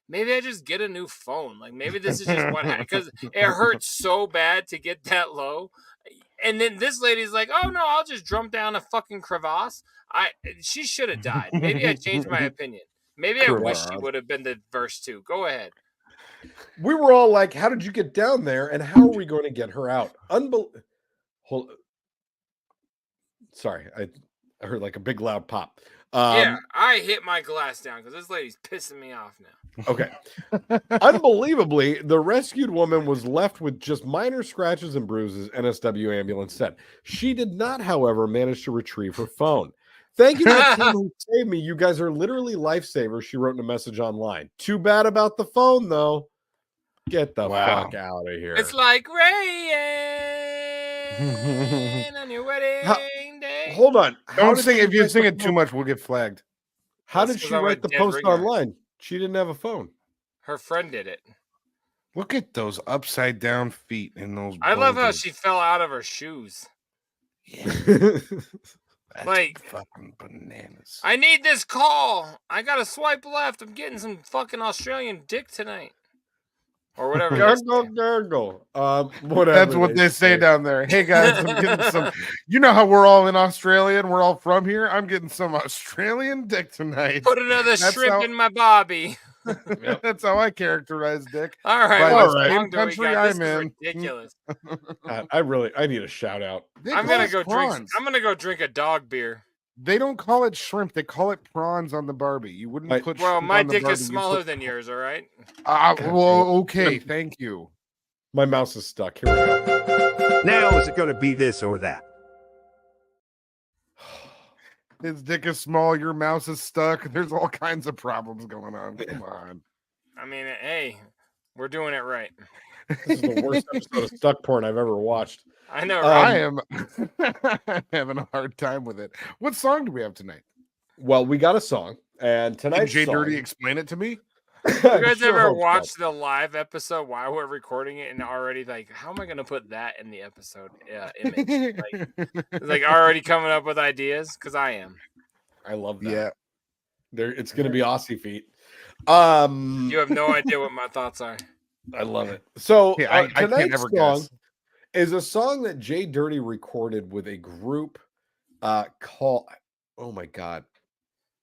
maybe I just get a new phone. Like, maybe this is just what happened, because it hurt so bad to get that low. And then this lady's like, oh no, I'll just jump down a fucking crevasse. She should have died. Maybe I changed my opinion. Maybe I wish she would have been the verse 2. Go ahead. We were all like, how did you get down there, and how are we going to get her out? Sorry, I heard like a big loud pop. Yeah, I hit my glass down because this lady's pissing me off now. Okay. Unbelievably, the rescued woman was left with just minor scratches and bruises, NSW ambulance said. She did not, however, manage to retrieve her phone. Thank you to the team who saved me. You guys are literally lifesavers, she wrote in a message online. Too bad about the phone, though. Get the fuck out of here. It's like rain on your wedding day. Hold on. Don't sing. If you sing it too much, we'll get flagged. How did she write the post online? She didn't have a phone. Her friend did it. Look at those upside down feet in those. I love how she fell out of her shoes. Yeah. Like, fucking bananas. I need this call. I gotta swipe left. I'm getting some fucking Australian dick tonight. Or whatever. Gargle. Whatever. That's what they say down there. Hey guys, I'm getting some. You know how we're all in Australia and we're all from here? I'm getting some Australian dick tonight. Put another shrimp in my bobby. Yep. That's how I characterize dick. All right. Same country I'm in. Ridiculous. I need a shout out. I'm gonna go drink a dog beer. They don't call it shrimp. They call it prawns on the Barbie. You wouldn't put. Well, my dick is smaller than yours. All right. Well, okay. Thank you. My mouse is stuck. Here we go. Now is it going to be this or that? His dick is small. Your mouse is stuck. There's all kinds of problems going on. Come on. I mean, hey, we're doing it right. This is the worst episode of Stuck Porn I've ever watched. I know. Right? I am having a hard time with it. What song do we have tonight? Well, we got a song, and tonight. Can JDirty explain it to me? You guys ever watch the live episode while we're recording it and already like, how am I going to put that in the episode image? like already coming up with ideas? Because I am. I love that. Yeah. It's going to be Aussie feet. You have no idea what my thoughts are. I love it. So I tonight's can't ever song guess. Is a song that JDirty recorded with a group called, oh my God,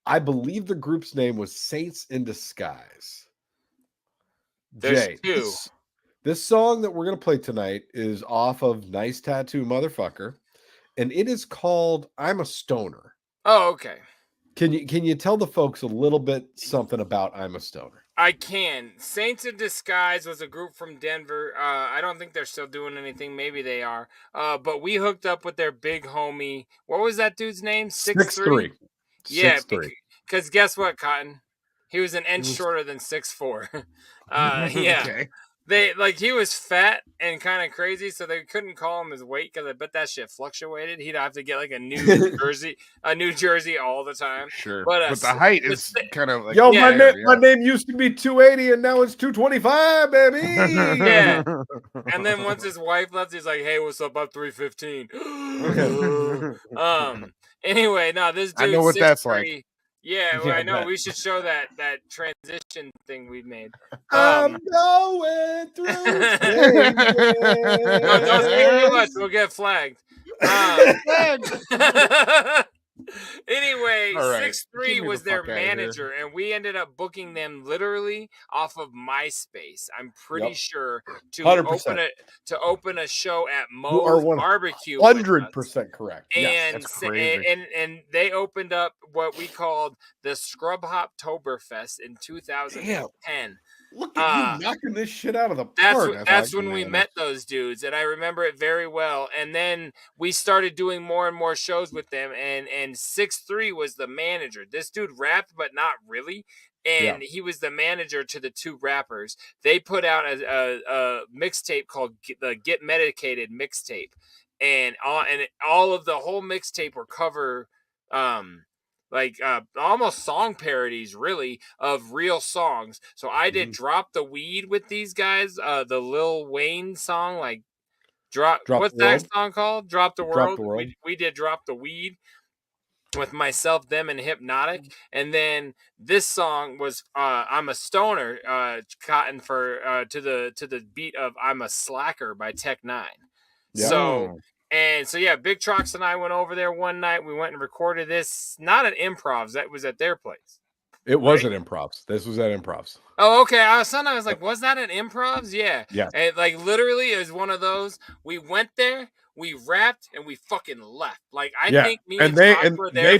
I believe the group's name was Saints in Disguise. There's Jay, two. This song that we're going to play tonight is off of Nice Tattoo Motherfucker, and it is called I'm a Stoner. Oh, okay. Can you tell the folks a little bit something about I'm a Stoner? I can. Saints in Disguise was a group from Denver. I don't think they're still doing anything. Maybe they are. But we hooked up with their big homie. What was that dude's name? 6'3"? Yeah, because guess what, Cotton? He was an inch shorter than 6'4". Yeah. Okay. He was fat and kind of crazy, so they couldn't call him his weight because I bet that shit fluctuated. He'd have to get like a new jersey all the time. Sure, but the height is kind of like my name used to be 280 and now it's 225, baby. Yeah. And then once his wife left, he's like, "Hey, what's up? I'm 315." Anyway, no, this dude. I know what that's like. Yeah, well, I know. We should show that transition thing we made. I'm going through. Don't speak too much. We'll get flagged. Anyway, right. 6'3" was their manager, and we ended up booking them literally off of MySpace. I'm pretty sure to 100%. open a show at Moe's Barbecue. 100% correct. And that's crazy. And they opened up what we called the Scrub Hoptoberfest in 2010. Damn. Look at you knocking this shit out of the park. That's when we met those dudes, and I remember it very well. And then we started doing more and more shows with them, and 6'3" was the manager. This dude rapped, but not really. And he was the manager to the two rappers. They put out a mixtape called the Get Medicated mixtape, and all of the whole mixtape were cover almost song parodies, really, of real songs. So I did Drop the Weed with these guys, the Lil Wayne song, what's that song called? Drop the World. We did Drop the Weed with myself, them, and Hypnotic. And then this song was I'm a Stoner, Cotton, for to the beat of I'm a Slacker by Tech 9. Yeah. So yeah, Big Trox and I went over there one night. We went and recorded this, not at Improv's. That was at their place. It was at Improv's. This was at Improv's. Oh, okay. I was like, was that at Improv's? Yeah. Yeah. And literally, it was one of those. We went there, we rapped, and we fucking left. I think me and Trox were there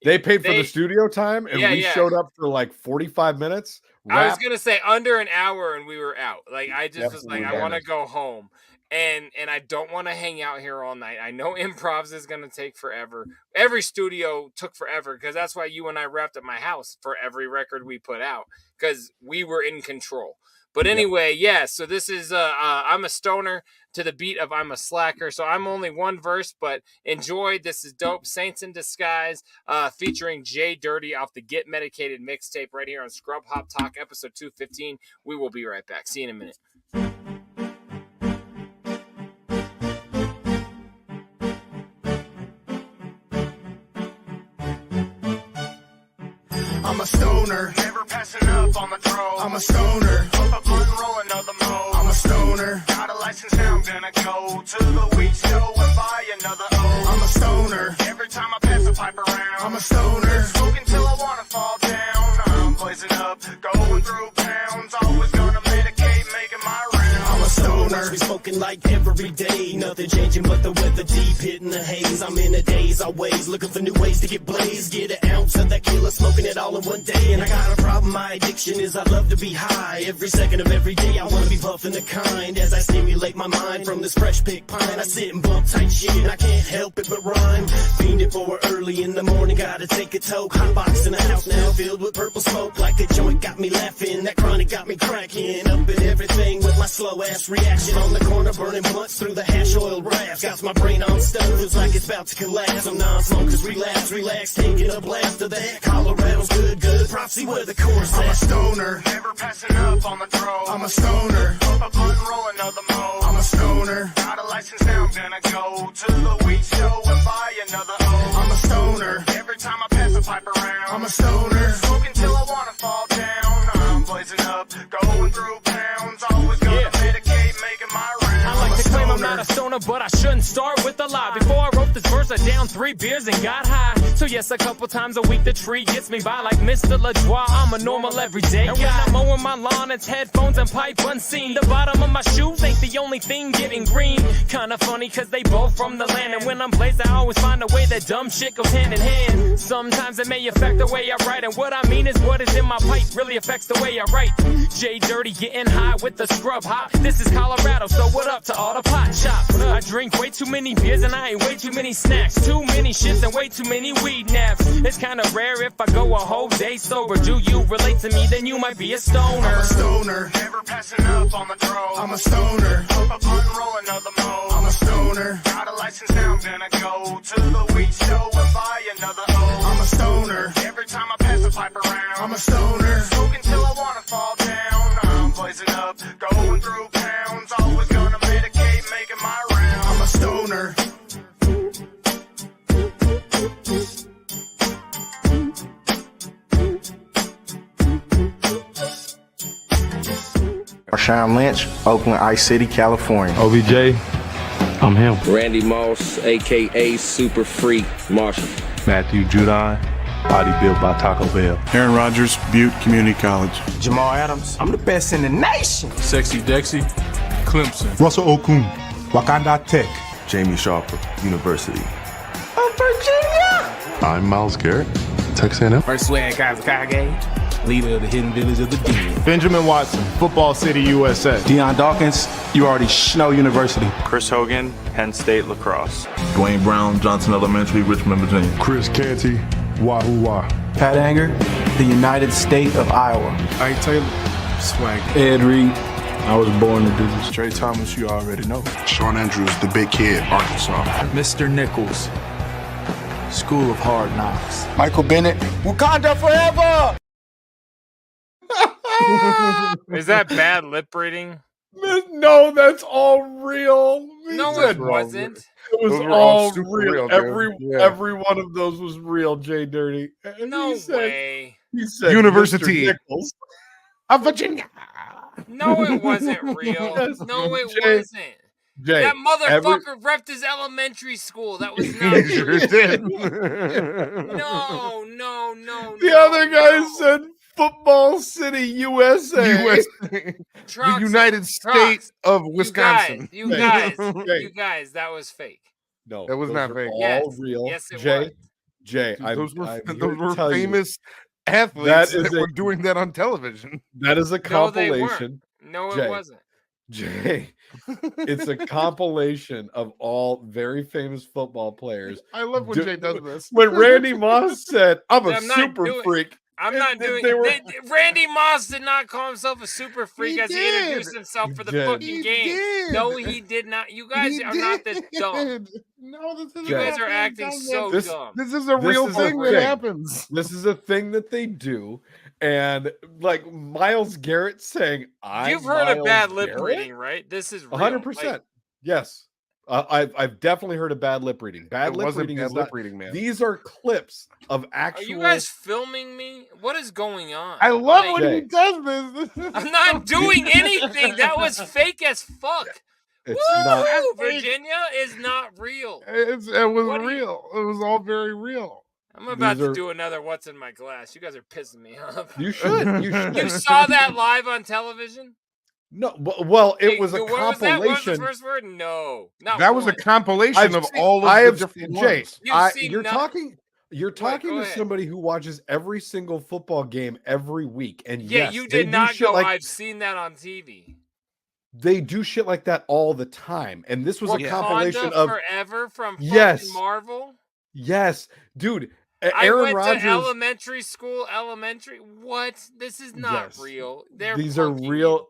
they paid for the studio time, and we showed up for 45 minutes. I was gonna say under an hour, and we were out. I just was like, I want to go home. And I don't want to hang out here all night. I know Improv's is going to take forever. Every studio took forever, because that's why you and I rapped at my house for every record we put out, because we were in control. But anyway, so this is I'm a Stoner to the beat of I'm a Slacker. So I'm only one verse, but enjoy. This is dope. Saints in Disguise featuring JDirty off the Get Medicated mixtape right here on Scrub Hop Talk, episode 215. We will be right back. See you in a minute. I'm a stoner, never passing up on the throw. I'm a stoner, Pump a blunt, roll another mo. I'm a stoner, got a license now, I'm gonna go to the weed show and buy another O. I'm a stoner, every time I pass a pipe around. I'm a stoner, smoking till I wanna fall down. I'm blazing up, going through pounds, always gonna medicate, making my rounds. I'm a stoner, we smoking like every day, nothing changing but the weather deep hitting the haze. I'm in a daze, always looking for new ways to get blazed, get an ounce of that killer, smoking it all in one day. And I got a problem, my addiction is I love to be high. Every second of every day I wanna be puffing the kind. As I stimulate my mind from this fresh pick pine, I sit and bump tight shit and I can't help it but rhyme. Fiending for early in the morning, gotta take a toke. Hot box in the house now filled with purple smoke. Like a joint got me laughing, that chronic got me cracking. Up in everything with my slow ass reaction. On the corner burning blunts through the hash oil rafts. Got my brain on stone, feels like it's about to collapse. Some non-smokers relax, taking a blast of that. Colorado's good, Troxy where the chorus at. I'm a stoner, never passing up on the throw. I'm a stoner, pump a blunt, roll another mo. I'm a stoner, got a license now, I'm gonna go to the weed show and buy another O. I'm a stoner, every time I pass a pipe around. I'm a stoner, smoking till I wanna fall down. I'm blazing up, going through pounds, always gonna medicate, making my rounds. I like to claim I'm not a stoner, but I shouldn't start with a lie. Before I wrote this verse, I downed 3 beers and got high. So yes, a couple times a week the tree gets me by like Mr. LaJoie. I'm a normal everyday guy. When I'm mowing my lawn, it's headphones and pipe unseen. The bottom of my shoes ain't the only thing getting green. Kinda funny cause they both from the land. And when I'm blazed, I always find a way that dumb shit goes hand in hand. Sometimes it may affect the way I write. And what I mean is what is in my pipe really affects the way I write. JDirty getting high with the scrub hop. This is Colorado, so what up to all the pot shops? I drink way too many beers and I ate way too many snacks. Too many shits and way too many weed naps. It's kinda rare if I go a whole day sober. Do you relate to me? Then you might be a stoner. I'm a stoner, never passing up on the throw. I'm a stoner, hope a button roll another mo. I'm a stoner, got a license now, I'm gonna go to the weed show and buy another O. I'm a stoner, every time I pass a pipe around. I'm a stoner, smoking till I wanna fall down. I'm blazing up, going through pounds, always gonna medicate, making my rounds. I'm a stoner. Marshawn Lynch, Oakland, Ice City, California. OBJ, I'm him. Randy Moss, a.k.a. Super Freak Marshall. Matthew Judon, body built by Taco Bell. Aaron Rodgers, Butte Community College. Jamal Adams, I'm the best in the nation. Sexy Dexy, Clemson. Russell Okung, Wakanda Tech. Jamie Sharper, University. I'm Virginia. I'm Myles Garrett, Texas A&M. First swag Kazakage, leader of the hidden village of the dead. Benjamin Watson, Football City, USA. Deion Dawkins, you already know University. Chris Hogan, Penn State Lacrosse. Dwayne Brown, Johnson Elementary, Richmond, Virginia. Chris Canty, Wahoo Wah. Pat Anger, the United State of Iowa. Ike Taylor, swag. Ed Reed, I was born to do this. Trey Thomas, you already know. Sean Andrews, the big kid, Arkansas. Mr. Nichols, School of Hard Knocks. Michael Bennett, Wakanda forever! Is that bad lip reading? No, that's all real. No, it wasn't. It was all real. Every one of those was real, JDirty. No way. He said University of Virginia. No, it wasn't real. No, it wasn't. Jay, that motherfucker repped his elementary school. That was not No. The other guy said Football City, USA. The United States of Wisconsin. You guys, that was fake. No, that was not fake. All real. Yes, it was. Jay, those were famous athletes that were doing that on television. That is a compilation. No, it wasn't. Jay, it's a compilation of all very famous football players. I love when Jay does this. When Randy Moss said, I'm a super freak. I'm not doing it. Randy Moss did not call himself a super freak as he introduced himself for the fucking game. No, he did not. You guys are not this dumb. No, this is you guys are acting so dumb. This is a real thing that happens. This is a thing that they do. And like Myles Garrett saying, You've heard of bad lip reading, right? This is real. 100%. Yes. I've definitely heard of bad lip reading. Bad lip reading, man. These are clips of actual. Are you guys filming me? What is going on? I love when he does this. I'm not doing anything. That was fake as fuck. It's not. Virginia is not real. It was real. It was all very real. I'm about to do another What's in My Glass. You guys are pissing me off. You should. You saw that live on television? No, well, it was a compilation. What was the first word? No, that was a compilation of all of the different ones. You're talking to somebody who watches every single football game every week, and yeah, you did not go. I've seen that on TV. They do shit like that all the time, and this was a compilation of forever from Marvel. Yes, dude. Aaron Rodgers. To elementary school. What? This is not real. These are real.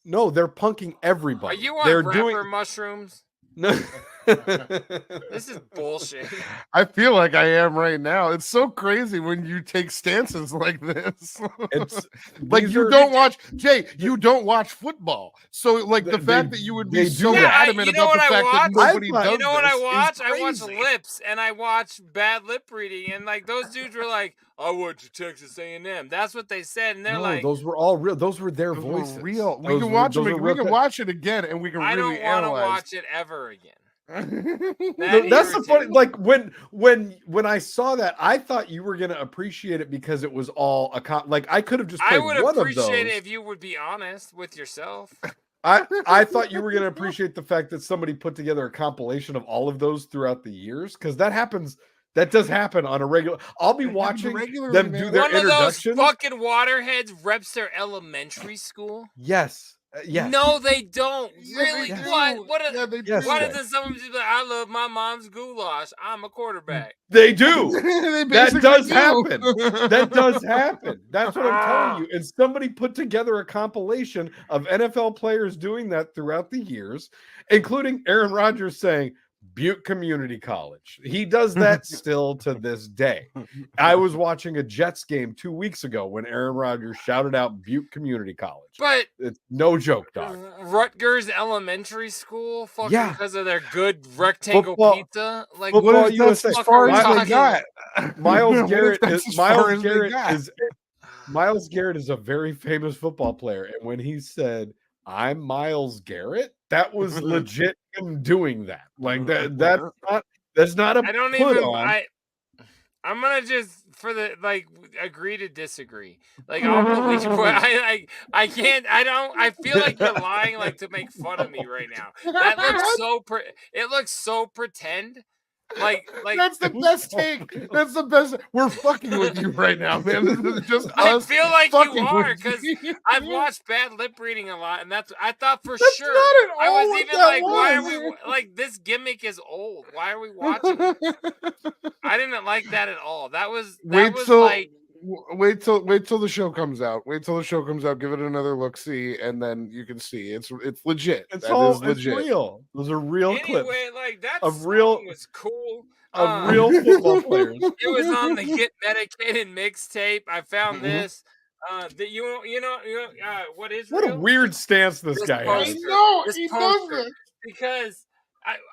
No, they're punking everybody. Are you on rapper mushrooms? No. This is bullshit. I feel like I am right now. It's so crazy when you take stances like this. It's like you don't watch you don't watch football. So like the fact that you would be so adamant about the fact that nobody does. You know what I watch? I watch Lips and I watch bad lip reading, and like those dudes were like, I went to Texas A&M. That's what they said, and they're like, those were all real. Those were their voices. Real. We can watch them. We can watch it again, and we can really analyze. I don't want to watch it ever again. That's the funny. Like when I saw that, I thought you were gonna appreciate it because it was all like I could have just played one of those. I would appreciate it if you would be honest with yourself. I thought you were gonna appreciate the fact that somebody put together a compilation of all of those throughout the years, because that happens. That does happen on a regular. I'll be watching them do their introductions. One of those fucking waterheads reps their elementary school. Yes. Yes. No, they don't. Really? Yes. What? What? Yes, why doesn't someone just be like, "I love my mom's goulash. I'm a quarterback." They do. That does do. happen. That does happen. That's what I'm telling you. And somebody put together a compilation of NFL players doing that throughout the years, including Aaron Rodgers saying, Butte Community College. He does that still to this day. I was watching a Jets game 2 weeks ago when Aaron Rodgers shouted out Butte Community College. But it's no joke, dog. Rutgers Elementary School, fucking because of their good rectangle pizza. Like, what is USA? As far as they got. Miles Garrett Miles Garrett is a very famous football player, and when he said, "I'm Miles Garrett," that was legit him doing that. Like that's not a I don't put even on. I'm gonna just agree to disagree. Like I'll believe you, but I can't. I feel like you're lying, like to make fun of me right now. That looks so it looks so pretend. Like that's the best take. That's the best. We're fucking with you right now, man. This is just I us feel like you are, because you. I've watched bad lip reading a lot, and I thought for That's sure. not at I all was what even that like, why are was. we like this gimmick is old? Why are we watching it? I didn't like that at all. Wait till the show comes out. Wait till the show comes out. Give it another look, see, and then you can see it's legit. It's real. Those are real clips. Anyway, like that of real was cool. Of real football players. It was on the Get Medicated mixtape. I found this. What is what a weird stance this guy has. No, he doesn't. Because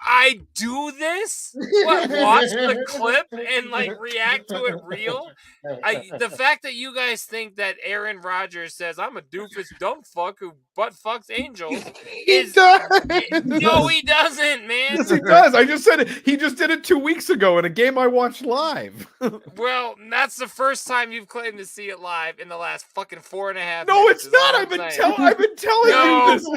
I do this. Watch the clip and react to it real. The fact that you guys think that Aaron Rodgers says I'm a doofus dumb fuck who butt fucks angels no, he doesn't, man. Yes, he does. I just said it. He just did it 2 weeks ago in a game I watched live. Well, that's the first time you've claimed to see it live in the last fucking 4.5 minutes. No, it's not. I've been telling you this.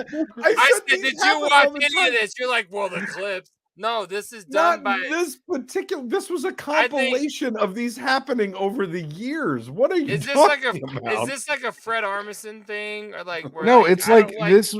I said, did you watch any of this? You're like, well, the clips. No, this is done by this particular. This was a compilation of these happening over the years. What are you talking about? Is this like a Fred Armisen thing, or no? It's like this.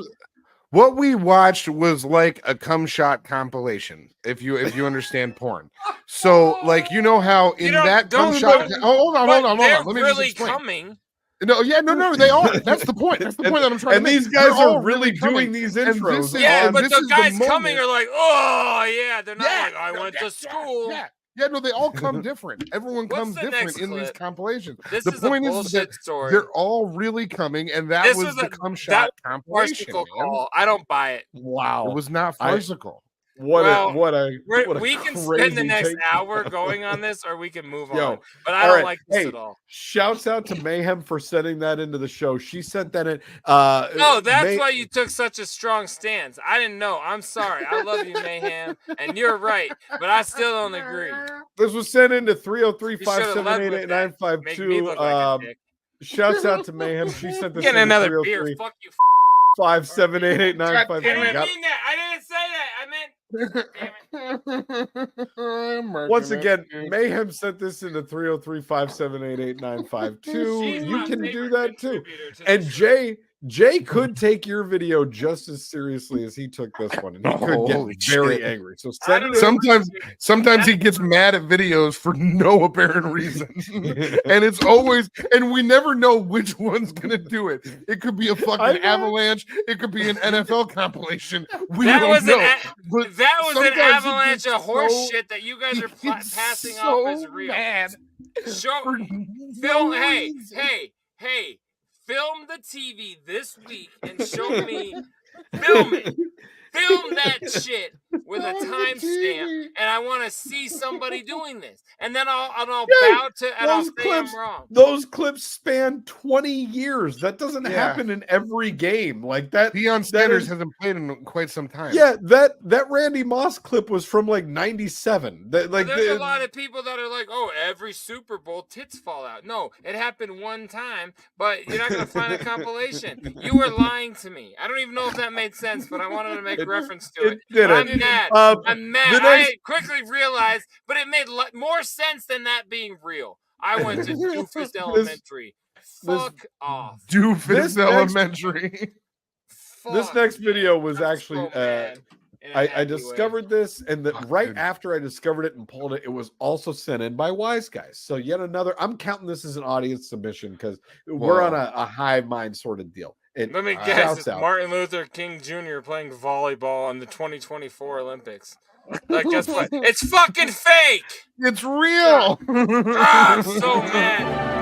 What we watched was like a cum shot compilation. If you understand porn, so you know how in that cum shot. Hold on. Let me really just explain. Coming. No, they are. That's the point. That's the point that I'm trying to make. And these guys are really doing these intros. But the guys coming are like, oh yeah, they're not like I went to school. Yeah, no, they all come different. Everyone comes different in these compilations. The point is that they're all really coming, and that was the cum shot compilation. I don't buy it. Wow, it was not farcical. We can spend the next hour going on this, or we can move on. But I don't like this at all. Shouts out to Mayhem for sending that into the show. She sent that in. No, that's why you took such a strong stance. I didn't know. I'm sorry. I love you, Mayhem, and you're right, but I still don't agree. This was sent into 303-578-8952. Shouts out to Mayhem. She sent this. Get another beer. Fuck you. 578-8952. I didn't mean that. I didn't say that. I meant. Once again, Mayhem sent this into 303-578-8952. You can do that too. And Jay could take your video just as seriously as he took this one, and he could get very angry. So sometimes he gets mad at videos for no apparent reason, and it's always, and we never know which one's gonna do it. It could be a fucking avalanche. It could be an NFL compilation. We don't know. That was an avalanche of horse shit that you guys are passing off as real. Film, hey. Film the TV this week and show me. Film it. Film that shit with a timestamp, and I want to see somebody doing this, and then I'll bow to and I'll say I'm wrong. Those clips span 20 years. That doesn't happen in every game like that. Deion Sanders hasn't played in quite some time. Yeah, that Randy Moss clip was from like 97. There's a lot of people that are like, oh, every Super Bowl tits fall out. No, it happened one time, but you're not gonna find a compilation. You were lying to me. I don't even know if that made sense, but I wanted to make reference to it. I'm mad. I'm mad. I quickly realized, but it made more sense than that being real. I went to Doofus Elementary. Fuck off. Doofus Elementary. This next video was actually I discovered this, and right after I discovered it and pulled it, it was also sent in by Wise Guys. So yet another, I'm counting this as an audience submission because we're on a hive mind sort of deal. Let me guess, it's Martin Luther King Jr. playing volleyball in the 2024 Olympics. Like, guess what? It's fucking fake. It's real. I'm so mad.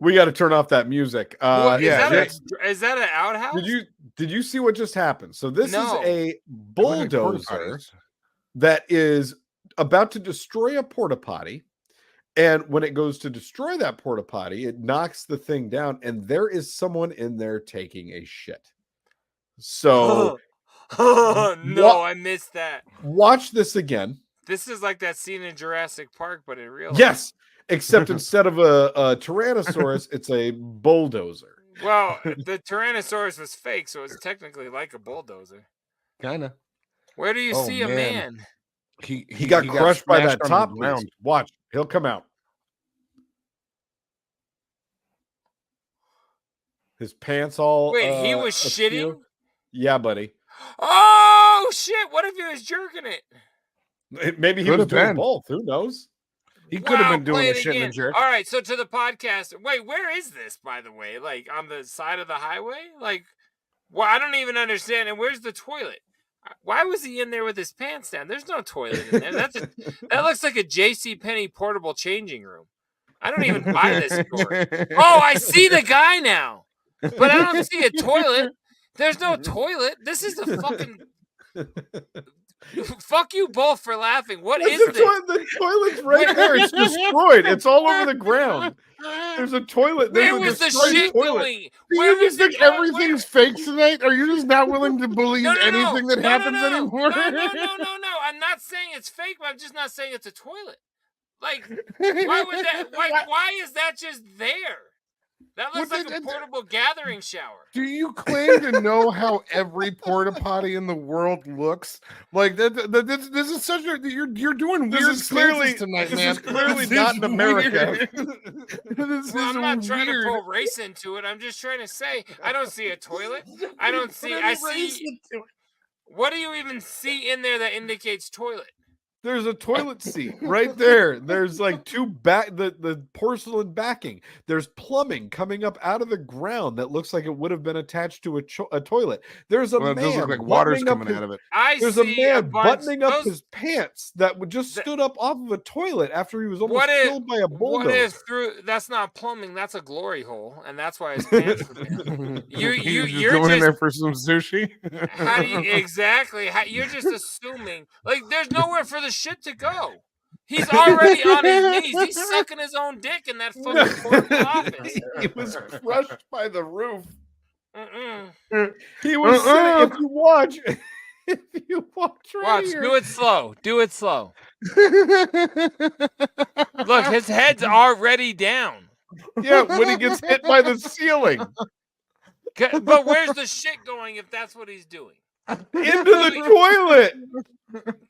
We got to turn off that music. Is that an outhouse? Did you see what just happened? So this is a bulldozer that is about to destroy a porta potty. And when it goes to destroy that porta potty, it knocks the thing down, and there is someone in there taking a shit. So, no, I missed that. Watch this again. This is like that scene in Jurassic Park, but in real life. Yes, except instead of a Tyrannosaurus, it's a bulldozer. Well, the Tyrannosaurus was fake, so it's technically like a bulldozer. Kinda. Where do you see a man? He got crushed by that top ground. Watch, he'll come out. His pants all. Wait, he was shitting? Yeah, buddy. Oh shit! What if he was jerking it? Maybe he was doing both. Who knows? He could have been doing the shit and the jerk. All right, so to the podcast. Wait, where is this, by the way? Like on the side of the highway? Like, well, I don't even understand. And where's the toilet? Why was he in there with his pants down? There's no toilet in there. That looks like a JCPenney portable changing room. I don't even buy this store. Oh, I see the guy now, but I don't see a toilet. There's no toilet. This is the fucking. Fuck you both for laughing. What is this? The toilet's right there. It's destroyed. It's all over the ground. There's a toilet. Where was the shit going? Do you just think everything's fake tonight? Are you just not willing to believe anything that happens anymore? No. I'm not saying it's fake, but I'm just not saying it's a toilet. Like, why would that? Why is that just there? That looks like a portable gathering shower. Do you claim to know how every porta potty in the world looks? Like this is such a you're doing weird clearly tonight, man. This is clearly not in America. I'm not trying to pull race into it. I'm just trying to say I don't see a toilet. I see. What do you even see in there that indicates toilet? There's a toilet seat right there. There's like the porcelain backing. There's plumbing coming up out of the ground that looks like it would have been attached to a toilet. There's a man. It does look like water's coming out of it. There's a man buttoning up his pants that just stood up off of a toilet after he was almost killed by a bulldozer. What if that's not plumbing? That's a glory hole, and that's why his pants were down. You're going in there for some sushi. How do you exactly? You're just assuming like there's nowhere for the shit to go. He's already on his knees. He's sucking his own dick in that fucking portable office. He was crushed by the roof. He was sitting, if you watch right here. Do it slow. Do it slow. Look, his head's already down. Yeah, when he gets hit by the ceiling. But where's the shit going if that's what he's doing? Into the toilet.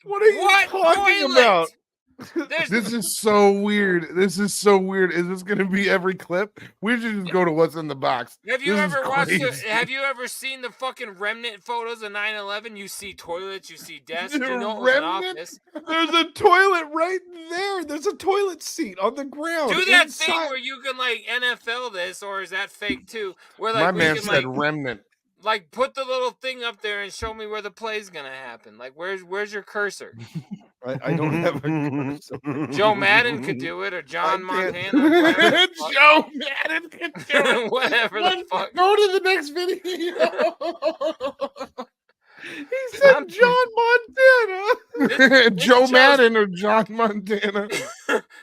What are you talking about? This is so weird. This is so weird. Is this going to be every clip? We should just go to what's in the box. Have you ever watched? Have you ever seen the fucking remnant photos of 9/11? You see toilets, you see desks. You know it was an office. There's a toilet right there. There's a toilet seat on the ground. Do that thing where you can like NFL this, or is that fake too? Where like my man said remnant. Like put the little thing up there and show me where the play's gonna happen. Like where's your cursor? I don't have a car. So. Joe Madden could do it, or John Montana. Joe Madden could do it. Whatever the fuck. Go to the next video. He said John Montana. Joe Madden or John Montana.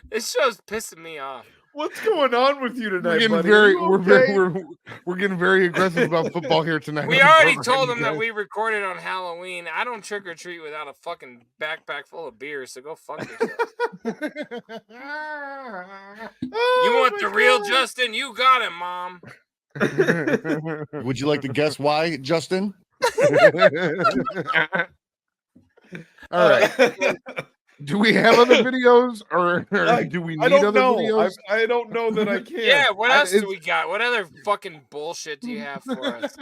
This show's pissing me off. What's going on with you tonight, We're getting very aggressive about football here tonight. We already told them that we recorded on Halloween. I don't trick or treat without a fucking backpack full of beer, so go fuck yourself. You want the real Justin? You got him, Mom. Would you like to guess why, Justin? All right. Do we have other videos, or do we need other videos? I don't know that I can. Yeah, what else do we got? What other fucking bullshit do you have for us?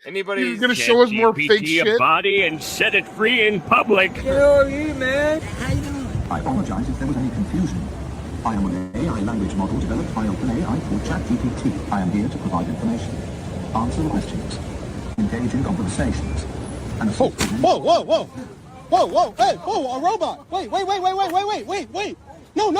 Anybody? You're gonna show us more fake shit? A body and set it free in public. Hell yeah, man. How you doing? I apologize if there was any confusion. I am an AI language model developed by OpenAI called ChatGPT. I am here to provide information, answer questions, engage in conversations, and assist. Whoa! Hey, whoa, a robot. Wait. No.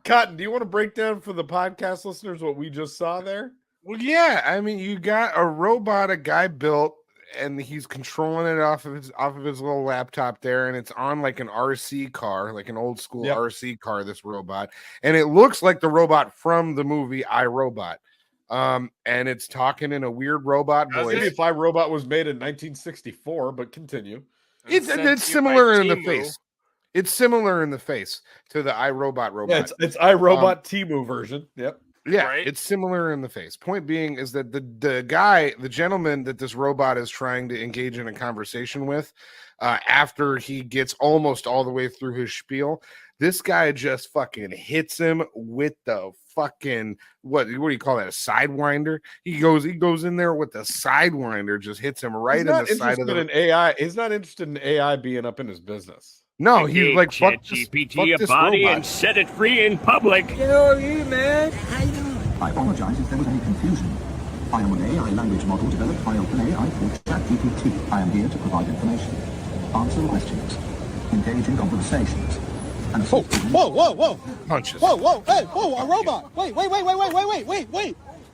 Cotton, do you want to break down for the podcast listeners what we just saw there? Well, yeah. I mean, you got a robot a guy built, and he's controlling it off of his little laptop there, and it's on like an RC car, like an old school RC car, this robot. And it looks like the robot from the movie I, Robot. And it's talking in a weird robot voice. Maybe if iRobot was made in 1964, but continue. It's similar in the face. It's similar in the face to the iRobot robot. Yeah, it's iRobot Temu version. Yep. Yeah, right? It's similar in the face. Point being is that the gentleman that this robot is trying to engage in a conversation with, after he gets almost all the way through his spiel, this guy just fucking hits him with the fucking what do you call that? A sidewinder? He goes in there with the sidewinder, just hits him right in the side of the AI. He's not interested in AI being up in his business. No, he's like fuck GPT a body robot and set it free in public. Hell yeah, man. How you doing? I apologize if there was any confusion. I am an AI language model developed by OpenAI called ChatGPT. I am here to provide information, answer questions, engage in conversations. And whoa! Punches. Whoa! Hey, a robot! Wait!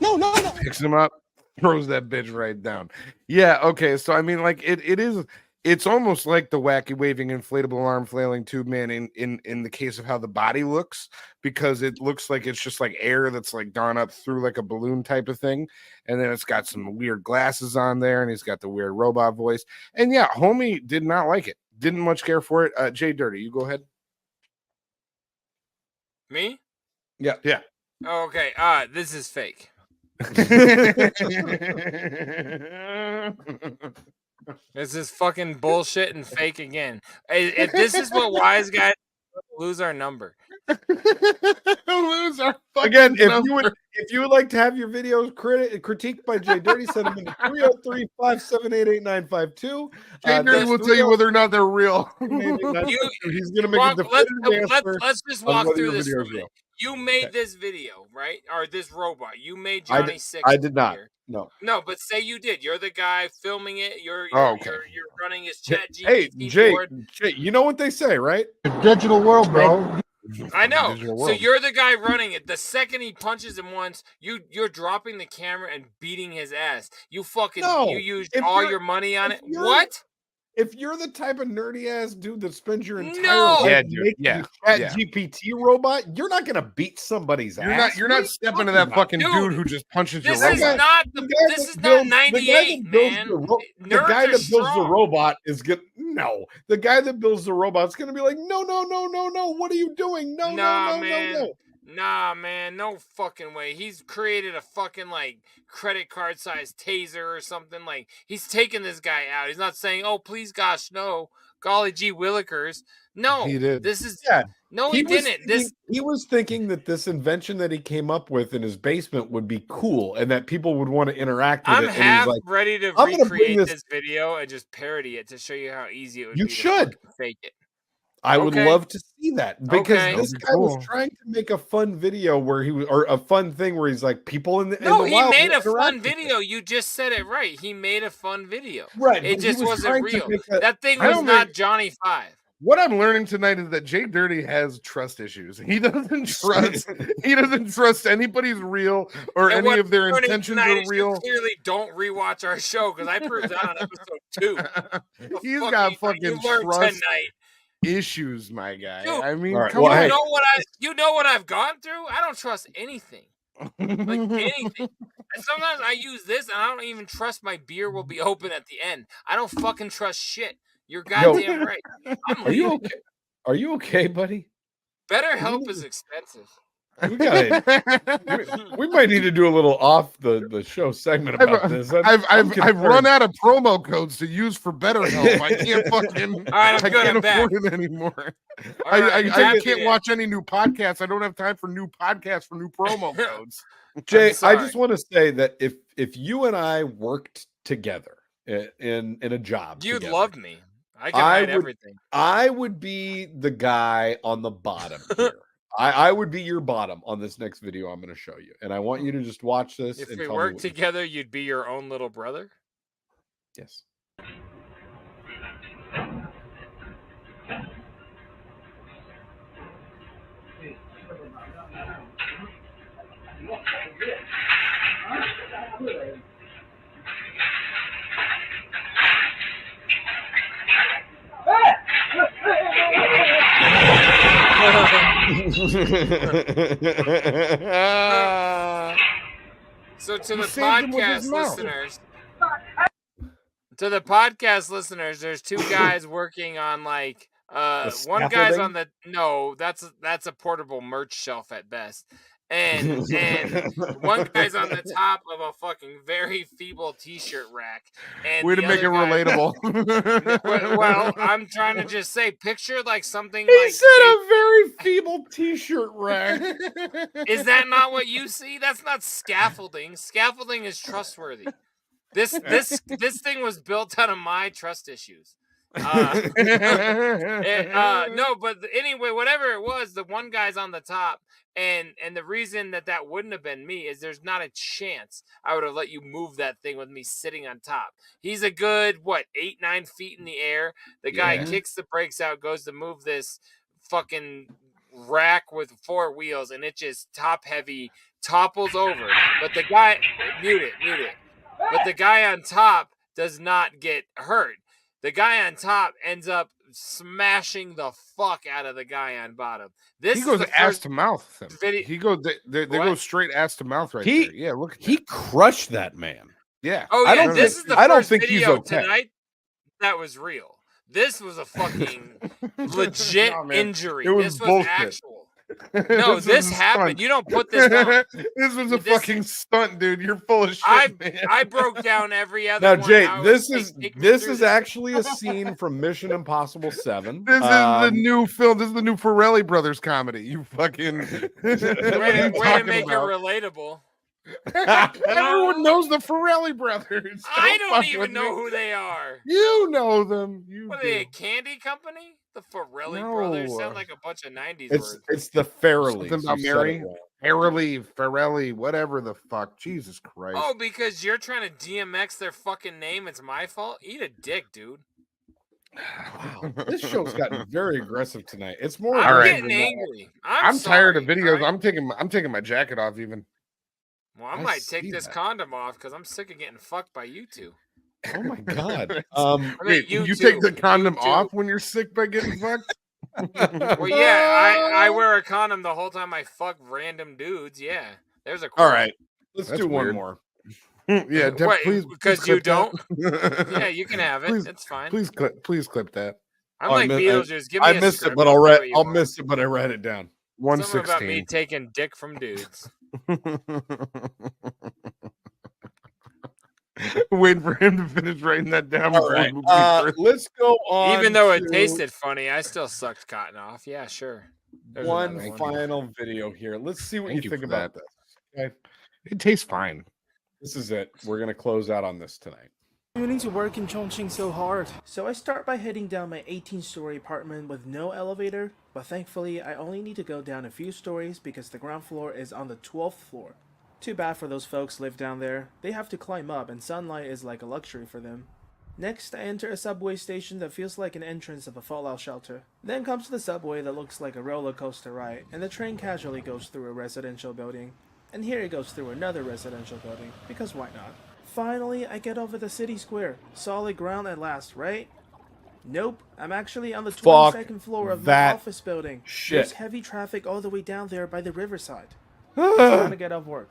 No! Picks him up, throws that bitch right down. Yeah, okay. So I mean, like it's almost like the wacky waving inflatable arm flailing tube man in the case of how the body looks, because it looks like it's just like air that's like gone up through like a balloon type of thing, and then it's got some weird glasses on there, and he's got the weird robot voice. And yeah, homie did not like it. Didn't much care for it. JDirty, you go ahead. Me? Yeah. Oh, okay. This is fake. This is fucking bullshit and fake again. If this is what wise guys lose our number. Lose our again. If you would like to have your videos critiqued by JDirty, send them in 303-578-8952. JDirty will tell you whether or not they're real. He's gonna make a definitive answer. Let's just walk through this. You made this video, right? Or this robot. You made Johnny Six. I did not. No, but say you did. You're the guy filming it. You're running his chat GPT. Hey, Jay, you know what they say, right? The digital world, bro. I know. So you're the guy running it. The second he punches him once, you're dropping the camera and beating his ass. You fucking you used all your money on it. What? If you're the type of nerdy ass dude that spends your entire life making a GPT robot, you're not gonna beat somebody's ass. You're not stepping to that fucking dude who just punches your robot. This is not 98, man. The guy that builds the robot is good. No, the guy that builds the robot is gonna be like, no. What are you doing? No. Nah, man, no fucking way. He's created a fucking like credit card size taser or something. Like he's taking this guy out. He's not saying, "Oh, please, gosh, no, golly gee willikers." No, he did. This is no, he didn't. He was thinking that this invention that he came up with in his basement would be cool and that people would want to interact with it. I'm half ready to recreate this video and just parody it to show you how easy it would be. You should fake it. I would love to see that because Okay. this guy was trying to make a fun video where he was, or a fun thing where he's like, people in the No, in the he wild made a interact fun with video. You just said it right. He made a fun video. Right, It but he just was wasn't trying to real. make a- That thing I was don't not think- Johnny Five. What I'm learning tonight is that JDirty has trust issues. He doesn't trust anybody's real or And any what of their I'm learning intentions tonight are is you real. clearly don't rewatch our show because I proved that on episode 2. He's got fucking you learned trust tonight. issues, my guy. Dude, I mean, right, come well, on. hey. You know what I've gone through? I don't trust anything. Like anything. And sometimes I use this and I don't even trust my beer will be open at the end. I don't fucking trust shit. You're goddamn right. Are you okay? Are you okay, buddy? Better help is expensive. We might need to do a little off the show segment about this. I've run out of promo codes to use for BetterHelp. I can't fucking. All right, I can't back. afford it anymore. Right, I can't watch any new podcasts. I don't have time for new podcasts for new promo codes. Jay, I just want to say that if you and I worked together in a job, You'd together, love me. I can write everything. I would be the guy on the bottom here. I would be your bottom on this next video I'm going to show you, and I want you to just watch this. If and we tell me worked what you together, you'd be your own little brother. Yes. So to the podcast listeners, there's two guys working on like one guy's on that's a portable merch shelf at best. And one guy's on the top of a fucking very feeble t-shirt rack. And way to make it relatable. well, I'm trying to just say, picture like something He like said a very feeble t-shirt rack. Is that not what you see? That's not scaffolding. Scaffolding is trustworthy. This thing was built out of my trust issues. No, but anyway, whatever it was, the one guy's on the top, and the reason that wouldn't have been me is there's not a chance I would have let you move that thing with me sitting on top. He's a good 8-9 feet in the air. The guy kicks the brakes out, goes to move this fucking rack with 4 wheels, and it just top heavy topples over. But the guy mute it. But the guy on top does not get hurt. The guy on top ends up smashing the fuck out of the guy on bottom. He goes ass to mouth. He goes. They go straight ass to mouth right there. Yeah, look. At he crushed that man. Yeah. Oh yeah. This is the first think video he's okay. tonight that was real. This was a fucking legit injury. It was this was bullshit. actual. No, this happened. You don't put this on. This was a fucking stunt, dude. You're full of shit, man. I broke down every other Now, one. Jay, This is actually a scene from Mission Impossible 7. This is the new film. This is the new Farrelly Brothers comedy. You fucking way to make it relatable. Everyone knows the Farrelly Brothers. I don't even know who they are. You know them. What are they, a candy company? The Farrelly Brothers sound like a bunch of 90s words. It's the Farrelly. Something about Mary. Farrelly, whatever the fuck. Jesus Christ. Oh, because you're trying to DMX their fucking name. It's my fault? Eat a dick, dude. Wow, this show's gotten very aggressive tonight. It's more. I'm getting angry. I'm tired of videos. Right? I'm taking my jacket off even. Well, I might take this condom off because I'm sick of getting fucked by you two. Oh my god! Wait, you take the condom off when you're sick by getting fucked? Well, yeah, I wear a condom the whole time I fuck random dudes. Yeah, there's a. All right, let's do one more. Yeah, please. Because you don't. Yeah, you can have it. Please, it's fine. Please clip that. I'm like Beetlejuice. Give me I a missed script. it, but I'll miss it, but I write it down. 116. Something about me taking dick from dudes. Waiting for him to finish writing that down. All right. Let's go on. Even though it tasted funny, I still sucked cotton off. Yeah, sure. There's one final video here. Let's see what you think about this. Okay. It tastes fine. This is it. We're gonna close out on this tonight. Commuting to work in Chongqing so hard. So I start by heading down my 18-story apartment with no elevator, but thankfully I only need to go down a few stories because the ground floor is on the 12th floor. Too bad for those folks live down there. They have to climb up and sunlight is like a luxury for them. Next, I enter a subway station that feels like an entrance of a fallout shelter. Then comes the subway that looks like a roller coaster ride, and the train casually goes through a residential building. And here it goes through another residential building, because why not? Finally, I get over the city square. Solid ground at last, right? Nope, I'm actually on the 22nd floor of my office building. There's heavy traffic all the way down there by the riverside. It's time to get off work.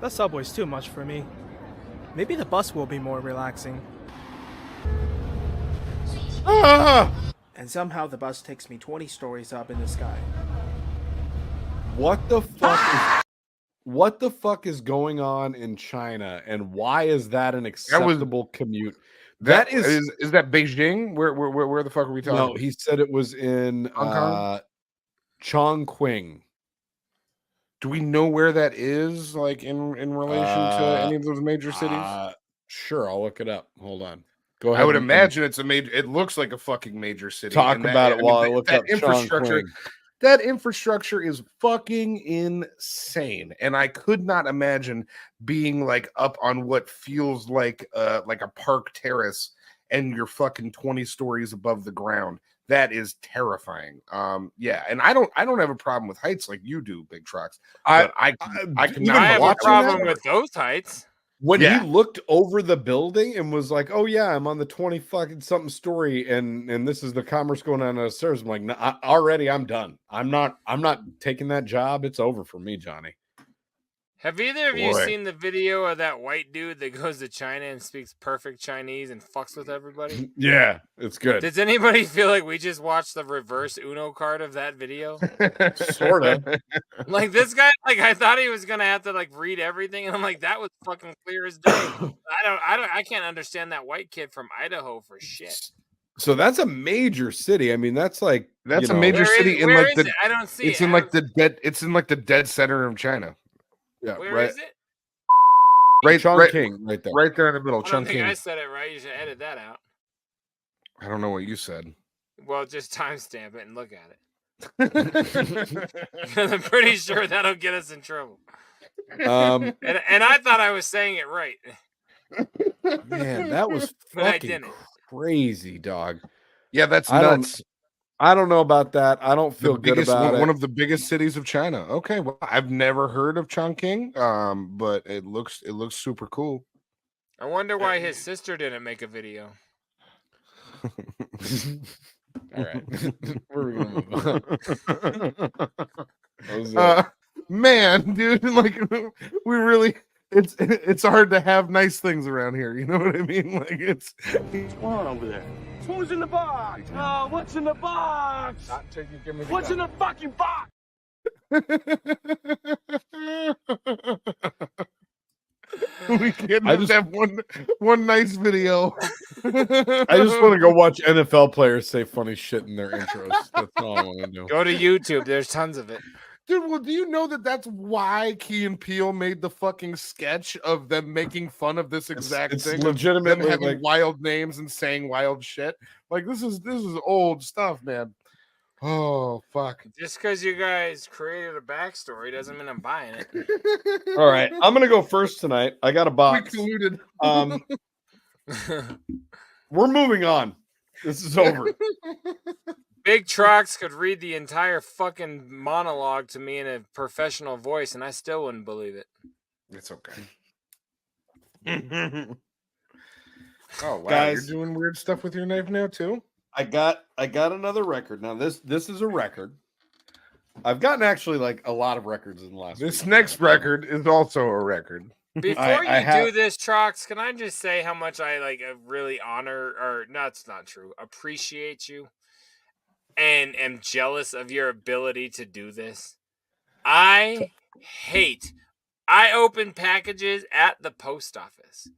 That subway's too much for me. Maybe the bus will be more relaxing. And somehow the bus takes me 20 stories up in the sky. What the fuck? What the fuck is going on in China, and why is that an acceptable commute? That is that Beijing? Where the fuck are we talking? No, he said it was in Chongqing. Do we know where that is, like in relation to any of those major cities? Sure, I'll look it up. Hold on. Go ahead. I would imagine it's a major. It looks like a fucking major city. Talk about it while I look up infrastructure. That infrastructure is fucking insane, and I could not imagine being like up on what feels like a park terrace, and you're fucking 20 stories above the ground. That is terrifying. Yeah, and I don't have a problem with heights like you do, Big Trox. I have a problem with those heights. When he looked over the building and was like, "Oh yeah, I'm on the 20 fucking something story, and this is the commerce going on upstairs." I'm like, no, I'm done. I'm not taking that job. It's over for me, Johnny. Have either of you seen the video of that white dude that goes to China and speaks perfect Chinese and fucks with everybody? Yeah, it's good. Does anybody feel like we just watched the reverse Uno card of that video? Sort of. Like this guy, like I thought he was gonna have to like read everything, and I'm like, that was fucking clear as day. I can't understand that white kid from Idaho for shit. So that's a major city. I mean, that's like a major city in like the. I don't see. It's in like the dead. It's in like the dead center of China. Yeah, Where is it? Right, Chongqing, right there. Right there in the middle. I don't think I Chongqing. said it right. You should edit that out. I don't know what you said. Well, just timestamp it and look at it. I'm pretty sure that'll get us in trouble. And I thought I was saying it right. Man, that was fucking crazy, dog. Yeah, that's nuts. I don't know about that. I don't feel good about it. One of the biggest cities of China. Okay, well, I've never heard of Chongqing, but it looks super cool. I wonder why his sister didn't make a video. All right, where are we gonna move on? Man, dude, like we really. It's hard to have nice things around here. You know what I mean? Like what's going on over there? Who's in the box? Oh, what's in the box? What's in the fucking box? We can't have one nice video. I just want to go watch NFL players say funny shit in their intros. That's all I want to do. Go to YouTube. There's tons of it. Dude, well, do you know that that's why Key and Peele made the fucking sketch of them making fun of this exact thing? It's legitimately them having like wild names and saying wild shit. Like this is old stuff, man. Oh fuck! Just because you guys created a backstory doesn't mean I'm buying it. All right, I'm gonna go first tonight. I got a box. We colluded. We're moving on. This is over. Big Trox could read the entire fucking monologue to me in a professional voice, and I still wouldn't believe it. It's okay. Oh wow, guys, you're doing weird stuff with your knife now too. I got another record. Now this is a record. I've gotten actually like a lot of records in the last. This next record is also a record. Before you do this, Trox, can I just say how much I really honor, or no, it's not true, appreciate you, and am jealous of your ability to do this. I open packages at the post office.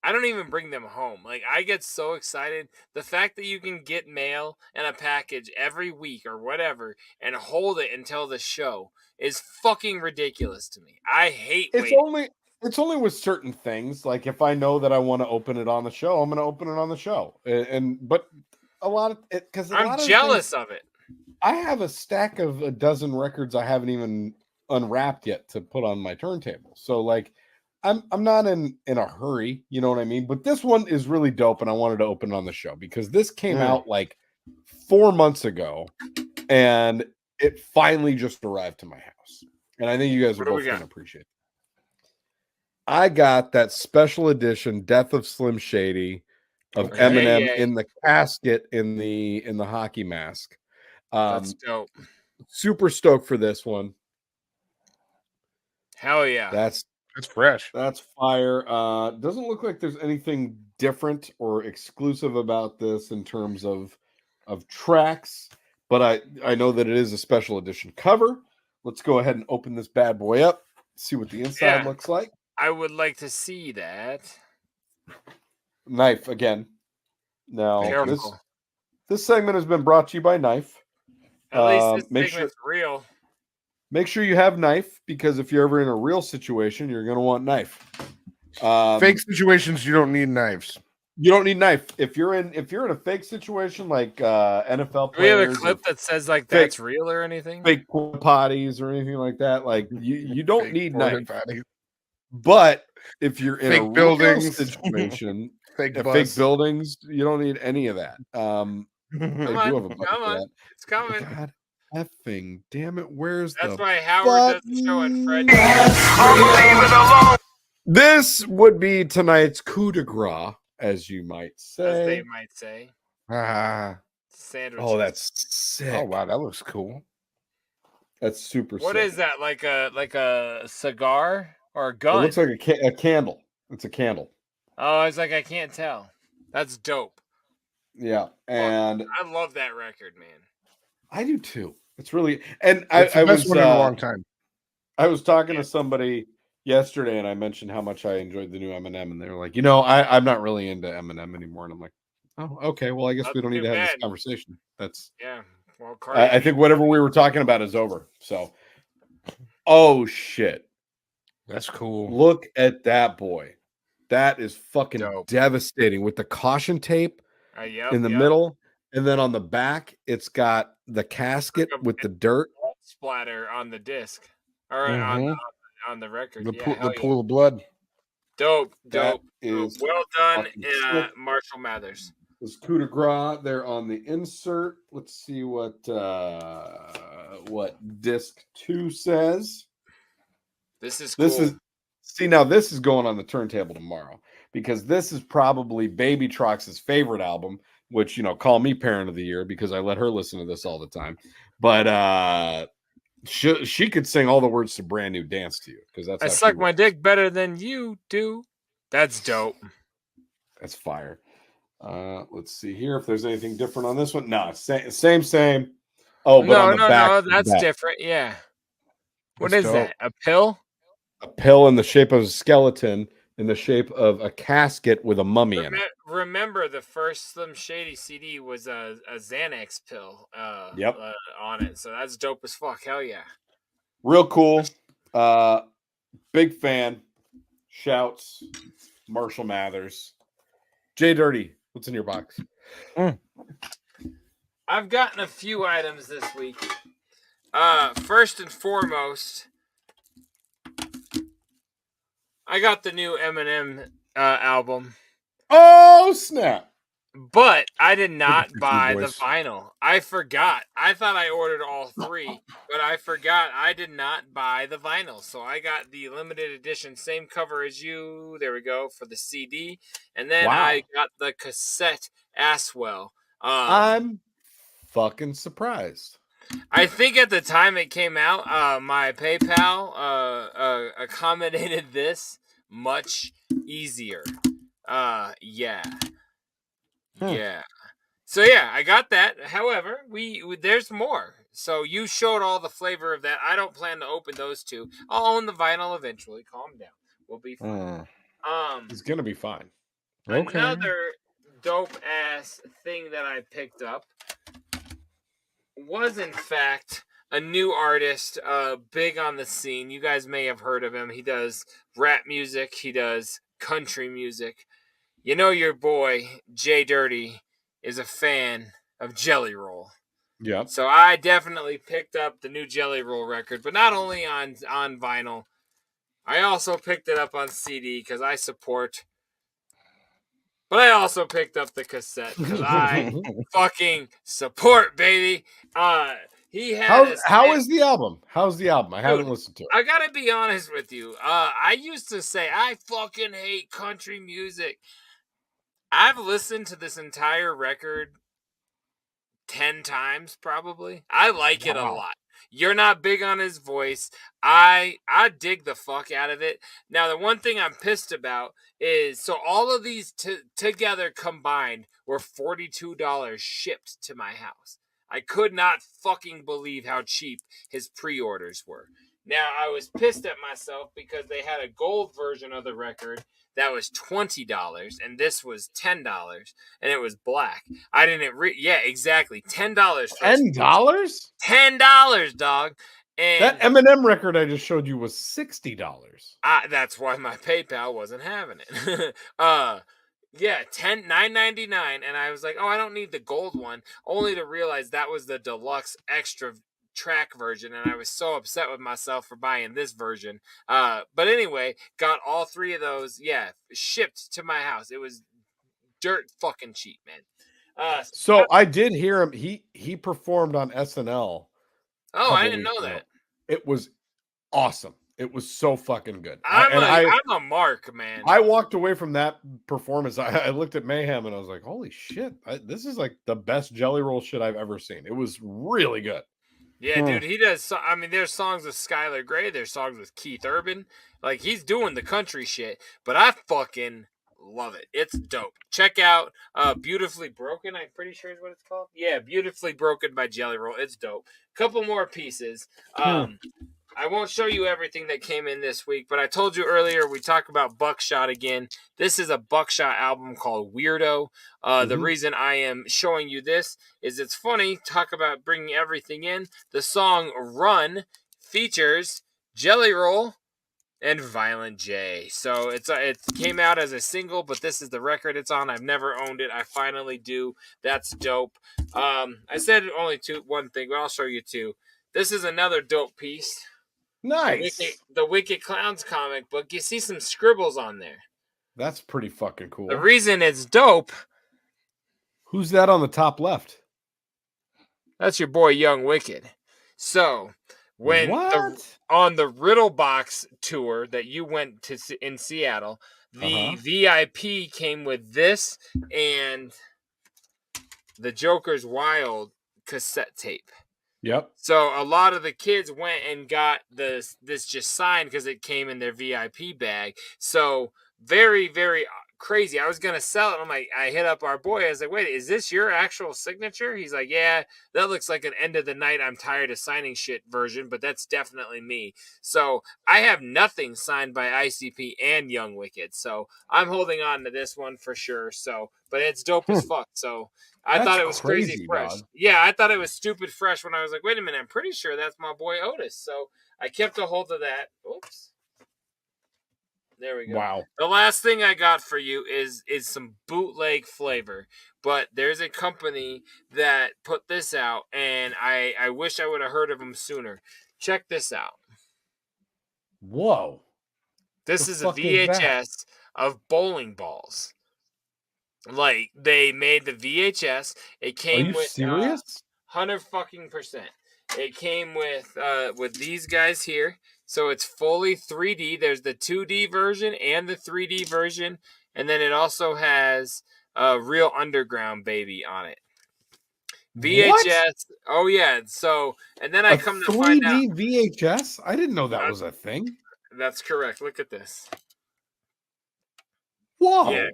I don't even bring them home. Like, I get so excited. The fact that you can get mail and a package every week or whatever and hold it until the show is fucking ridiculous to me. I hate waiting. It's only with certain things. Like if I know that I want to open it on the show, I'm going to open it on the show. But a lot of it, because I'm jealous of it. I have a stack of a dozen records I haven't even unwrapped yet to put on my turntable. So like, I'm not in a hurry, you know what I mean? But this one is really dope, and I wanted to open it on the show because this came out like 4 months ago, and it finally just arrived to my house. And I think you guys are both going to appreciate it. I got that special edition Death of Slim Shady of Eminem in the casket in the hockey mask. That's dope. Super stoked for this one. Hell yeah. That's fresh. That's fire. Doesn't look like there's anything different or exclusive about this in terms of tracks, but I know that it is a special edition cover. Let's go ahead and open this bad boy up, see what the inside looks like. I would like to see that. Knife again. Now, Careful. this segment has been brought to you by Knife. At least this segment's real. Make sure you have Knife, because if you're ever in a real situation, you're going to want Knife. Fake situations, you don't need knives. You don't need Knife. If you're in a fake situation like NFL players, do we have a clip that says like that's real or anything? Fake potties or anything like that. Like you don't need Knife. But if you're in a buildings situation, fake buildings, you don't need any of that. Come on. It's coming. God effing damn it! Where's that's the why Howard does the show and Fred. This would be tonight's coup de grace, as you might say. As they might say. Sandwich. Oh, that's sick. Oh wow, that looks cool. That's super. What sick. is that? Like a cigar or a gun? It looks like a candle. It's a candle. Oh, I was like, I can't tell. That's dope. Yeah, and I love that record, man. I do too. It's really, and it's I was was in a long time. I was talking to somebody yesterday, and I mentioned how much I enjoyed the new Eminem, and they were like, I'm not really into Eminem anymore, and I'm like, oh, okay, well, I guess we don't need to have this conversation. That's Well, I think whatever we were talking about is over. So, oh shit, that's cool. Look at that boy. That is fucking devastating with the caution tape in the middle. And then on the back, it's got the casket with the dirt splatter on the disc or on the record. The pool of blood. Dope. Is well done, Marshall Mathers. This coup de grace there on the insert. Let's see what disc 2 says. This is cool. Now this is going on the turntable tomorrow, because this is probably Baby Trox's favorite album, which, call me parent of the year because I let her listen to this all the time. But she could sing all the words to Brand New Dance to You, because that's I suck my dick better than you do. That's dope. That's fire. Let's see here if there's anything different on this one. No, same. Oh, but on the back, that's different. Yeah. What is that? A pill? A pill in the shape of a skeleton, in the shape of a casket with a mummy in it. Remember, the first Slim Shady CD was a Xanax pill on it. So that's dope as fuck. Hell yeah. Real cool. Big fan. Shouts. Marshall Mathers. JDirty, what's in your box? I've gotten a few items this week. First and foremost, I got the new Eminem album. Oh, snap. But I did not buy the vinyl. I forgot. I thought I ordered all 3, but I forgot I did not buy the vinyl. So I got the limited edition, same cover as you. There we go, for the CD. And then I got the cassette as well. I'm fucking surprised. I think at the time it came out, my PayPal accommodated this much easier. Yeah. So I got that. However, there's more. So you showed all the flavor of that. I don't plan to open those 2. I'll own the vinyl eventually. Calm down. We'll be fine. It's gonna be fine. Another dope ass thing that I picked up was in fact a new artist, big on the scene. You guys may have heard of him. He does rap music. He does country music. You know your boy, JDirty, is a fan of Jelly Roll. Yep. So I definitely picked up the new Jelly Roll record, but not only on vinyl. I also picked it up on CD because I support. But I also picked up the cassette because I fucking support, baby. He had how is the album? How's the album? I haven't listened to it. I gotta be honest with you. I used to say I fucking hate country music. I've listened to this entire record 10 times probably. I like it a lot. You're not big on his voice. I dig the fuck out of it. Now the one thing I'm pissed about is so all of these together combined were $42 shipped to my house. I could not fucking believe how cheap his pre-orders were. Now I was pissed at myself because they had a gold version of the record that was $20 and this was $10 and it was black. I didn't yeah, exactly. $10. $10? $10, dog. And that Eminem record I just showed you was $60. That's why my PayPal wasn't having it. Yeah, $9.99, and I was like, oh, I don't need the gold one, only to realize that was the deluxe extra track version, and I was so upset with myself for buying this version. But anyway, got all 3 of those, shipped to my house. It was dirt fucking cheap, man. So I did hear him. He performed on SNL. Oh, I didn't know that. It was awesome. It was so fucking good. I'm a mark, man. I walked away from that performance. I looked at Mayhem and I was like, holy shit. This is like the best Jelly Roll shit I've ever seen. It was really good. Yeah, dude, he does. I mean, there's songs with Skylar Grey. There's songs with Keith Urban. Like, he's doing the country shit. But I fucking love it. It's dope. Check out Beautifully Broken, I'm pretty sure is what it's called. Yeah, Beautifully Broken by Jelly Roll. It's dope. Couple more pieces. I won't show you everything that came in this week, but I told you earlier we talk about Buckshot again. This is a Buckshot album called Weirdo. The reason I am showing you this is it's funny. Talk about bringing everything in. The song Run features Jelly Roll and Violent J. So it came out as a single, but this is the record it's on. I've never owned it. I finally do. That's dope. I said only one thing, but I'll show you 2. This is another dope piece. Nice. The Wicked Clowns comic book. You see some scribbles on there. That's pretty fucking cool. The reason it's dope. Who's that on the top left? That's your boy Young Wicked. So when on the Riddle Box tour that you went to in Seattle, the VIP came with this and the Joker's Wild cassette tape. Yep. So a lot of the kids went and got this just signed because it came in their VIP bag. So very, very crazy. I was gonna sell it. I'm like, I hit up our boy. I was like, wait, is this your actual signature? He's like, yeah, that looks like an end of the night, I'm tired of signing shit version, but that's definitely me. So I have nothing signed by ICP and Young Wicked. So I'm holding on to this one for sure. So, but it's dope as fuck. So I thought it was crazy fresh. Dog. Yeah, I thought it was stupid fresh when I was like, wait a minute, I'm pretty sure that's my boy Otis. So I kept a hold of that. Oops. There we go. Wow. The last thing I got for you is some bootleg flavor. But there's a company that put this out, and I wish I would have heard of them sooner. Check this out. Whoa. This is a VHS of bowling balls. Like, they made the VHS. It came with serious? 100%. It came with these guys here. So it's fully 3D. There's the 2D version and the 3D version. And then it also has Real Underground Baby on it. VHS. What? Oh, yeah. So, and then I come to find out. 3D VHS? I didn't know that was a thing. That's correct. Look at this. Whoa. Yeah.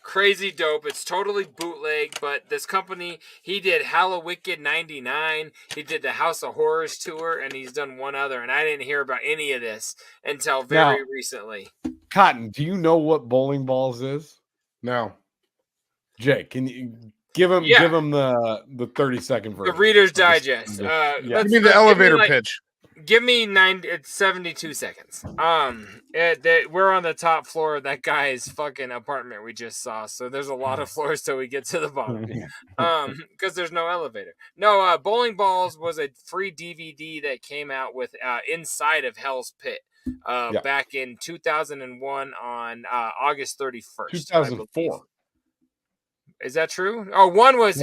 Crazy dope. It's totally bootleg, but this company, he did Hallowicked 99, he did the House of Horrors tour, and he's done one other, and I didn't hear about any of this until very recently. Cotton, do you know what bowling balls is? No. Jay, can you Give him the 30-second version. The Reader's Digest. Give me the elevator pitch. Give me 72 seconds. We're on the top floor of that guy's fucking apartment we just saw, so there's a lot of floors till we get to the bottom. Because there's no elevator. No, Bowling Balls was a free DVD that came out with Inside of Hell's Pit. Back in 2001 on August 31st. 2004. Is that true? Oh, one was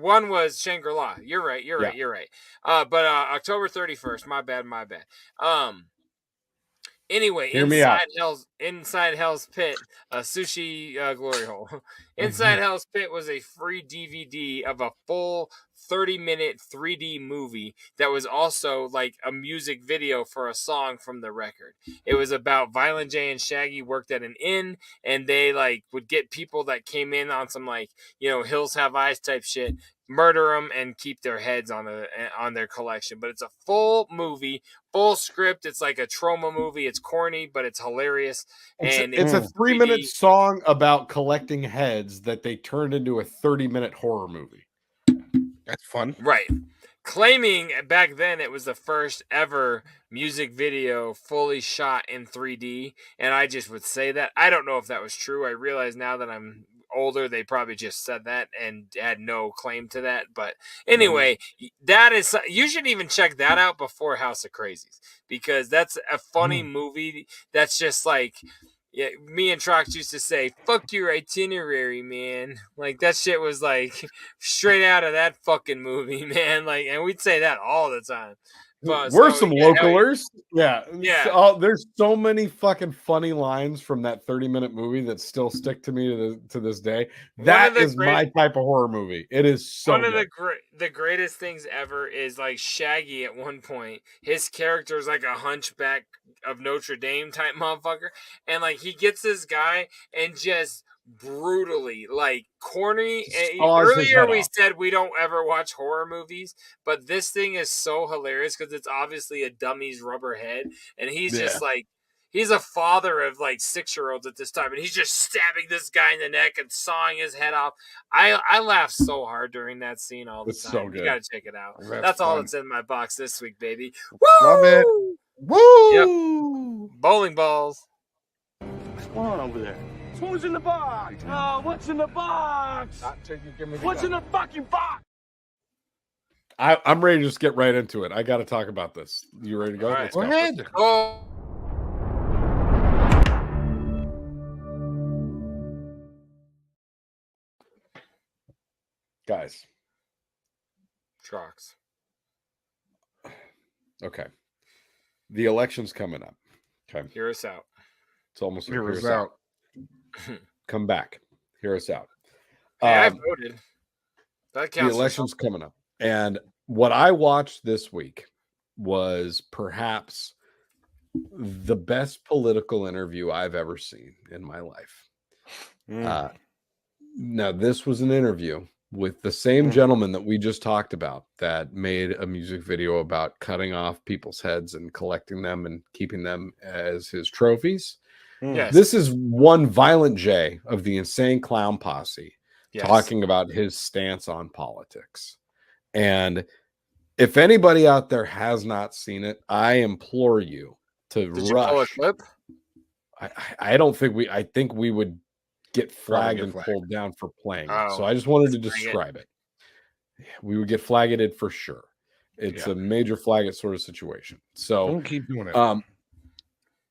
one was Shangri-La. You're right. You're right. But October 31st. My bad. Anyway, Inside Hell's Pit, a sushi glory hole. Inside Hell's Pit was a free DVD of a full 30-minute 3D movie that was also like a music video for a song from the record. It was about Violent J and Shaggy worked at an inn, and they like would get people that came in on some like, you know, Hills Have Eyes type shit, murder them and keep their heads on their collection. But it's a full movie, full script. It's like a trauma movie. It's corny, but it's hilarious. It's a 3-minute song about collecting heads that they turned into a 30-minute horror movie. That's fun. Right. Claiming back then it was the first ever music video fully shot in 3D. And I just would say that. I don't know if that was true. I realize now that I'm older, they probably just said that and had no claim to that. But anyway, that is, you should even check that out before House of Crazies, because that's a funny movie. That's just like, yeah, me and Trox used to say, fuck your itinerary, man. Like, that shit was like straight out of that fucking movie, man. Like, and we'd say that all the time. But, We're some localers. Yeah. Yeah. There's so many fucking funny lines from that 30-minute movie that still stick to me to this day. That is my type of horror movie. It is so one of good. the greatest things ever is like Shaggy at one point. His character is like a hunchback of Notre Dame type motherfucker. And like he gets this guy and just brutally like corny. Earlier we said we don't ever watch horror movies, but this thing is so hilarious because it's obviously a dummy's rubber head, and he's just like, he's a father of like 6-year-olds at this time, and he's just stabbing this guy in the neck and sawing his head off. I laughed so hard during that scene all the time. So good. You gotta check it out. That's all that's in my box this week, baby. Woo! Love it. Woo! Yep. Bowling Balls. What's going on over there? Who's in the box? Oh, what's in the box? Not till you give me the what's in the fucking box? I'm ready to just get right into it. I got to talk about this. You ready to go? All right. Let's Go ahead. Oh. Guys. Trox. Okay. The election's coming up. Okay. Hear us out. It's almost Hear us out. Come back. Hear us out. Hey, I voted. That counts. The election's coming up. And what I watched this week was perhaps the best political interview I've ever seen in my life. Now, this was an interview with the same gentleman that we just talked about that made a music video about cutting off people's heads and collecting them and keeping them as his trophies. Yes. This is one Violent J of the Insane Clown Posse talking about his stance on politics. And if anybody out there has not seen it, I implore you to Did rush. You pull a clip? I don't think I think we would get flagged and pulled down for playing it. So I just wanted to describe it. We would get flagged for sure. It's a major flag it sort of situation. So Don't keep doing it.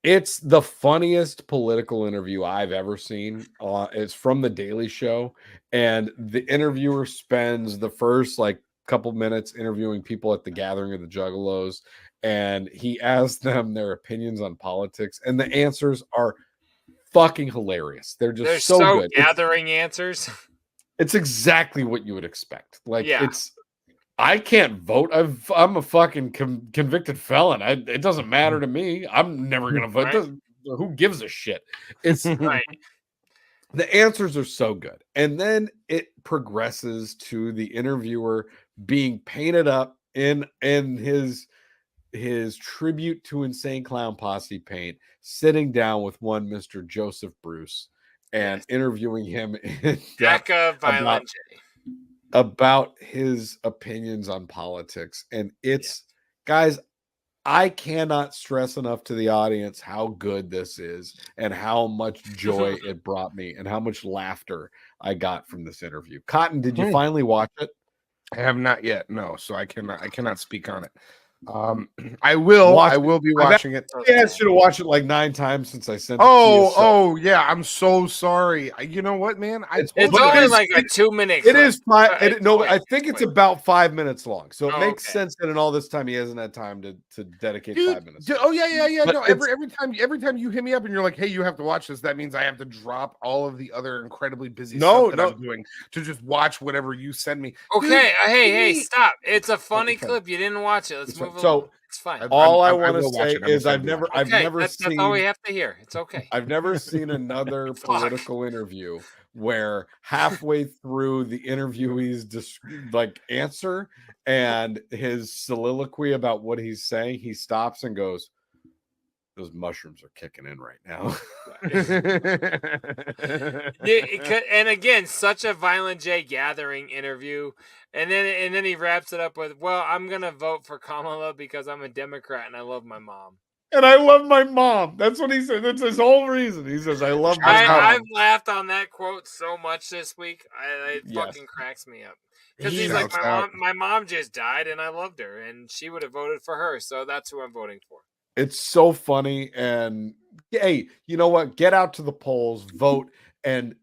It's the funniest political interview I've ever seen. It's from The Daily Show, and the interviewer spends the first like couple minutes interviewing people at the gathering of the Juggalos, and he asks them their opinions on politics, and the answers are fucking hilarious. They're so good. Gathering answers. It's exactly what you would expect. Like I can't vote. I'm a fucking convicted felon. It doesn't matter to me. I'm never going to vote. Right. Who gives a shit? It's right. The answers are so good. And then it progresses to the interviewer being painted up in his tribute to Insane Clown Posse paint, sitting down with one Mr. Joseph Bruce and interviewing him in Violent J. about his opinions on politics. And it's, guys, I cannot stress enough to the audience how good this is and how much joy it brought me and how much laughter I got from this interview. Cotton, did you finally watch it? I have not yet. No, so I cannot speak on it. I will be watching it. Yeah, I should have watched it like 9 times since I sent it to you. Yeah, I'm so sorry. You know what, man? It's only like a 2-minute clip. It is I think it's about 5 minutes long. So it makes sense that in all this time he hasn't had time to dedicate 5 minutes. Yeah. No, every time you hit me up and you're like, hey, you have to watch this, that means I have to drop all of the other incredibly busy stuff that I'm doing to just watch whatever you send me. Okay, hey, stop. It's a funny clip. You didn't watch it. Let's move so it's fine. All I want to say is I've never that's seen. That's all we have to hear. It's okay. I've never seen another political interview where halfway through the interviewee's answer and his soliloquy about what he's saying, he stops and goes, "Those mushrooms are kicking in right now." And again, such a Violent J gathering interview. And then he wraps it up with, "Well, I'm gonna vote for Kamala because I'm a Democrat and I love my mom." And I love my mom. That's what he said. That's his whole reason. He says, "I love my mom." I've laughed on that quote so much this week. It fucking cracks me up because he's like, my mom just died and I loved her and she would have voted for her, so that's who I'm voting for. It's so funny. And hey, you know what? Get out to the polls, vote, and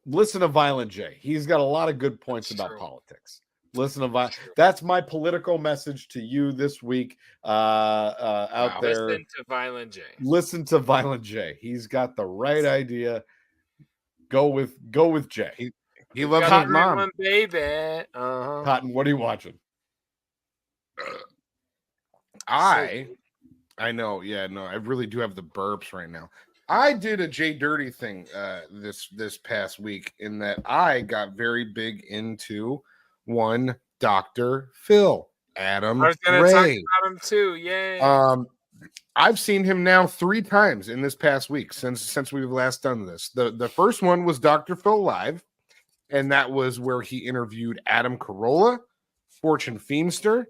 listen to Violent J. He's got a lot of good points about politics. Listen to that's my political message to you this week out there. Listen to Violent J. Listen to Violent J. He's got the right idea. Go with J. He loves his mom, baby. Cotton, what are you watching? I know. Yeah, no, I really do have the burps right now. I did a JDirty thing this past week in that I got very big into one Dr. Phil, Adam I was gonna Ray. talk about him too. Yay. I've seen him now 3 times in this past week since we've last done this. The first one was Dr. Phil Live, and that was where he interviewed Adam Carolla, Fortune Feimster,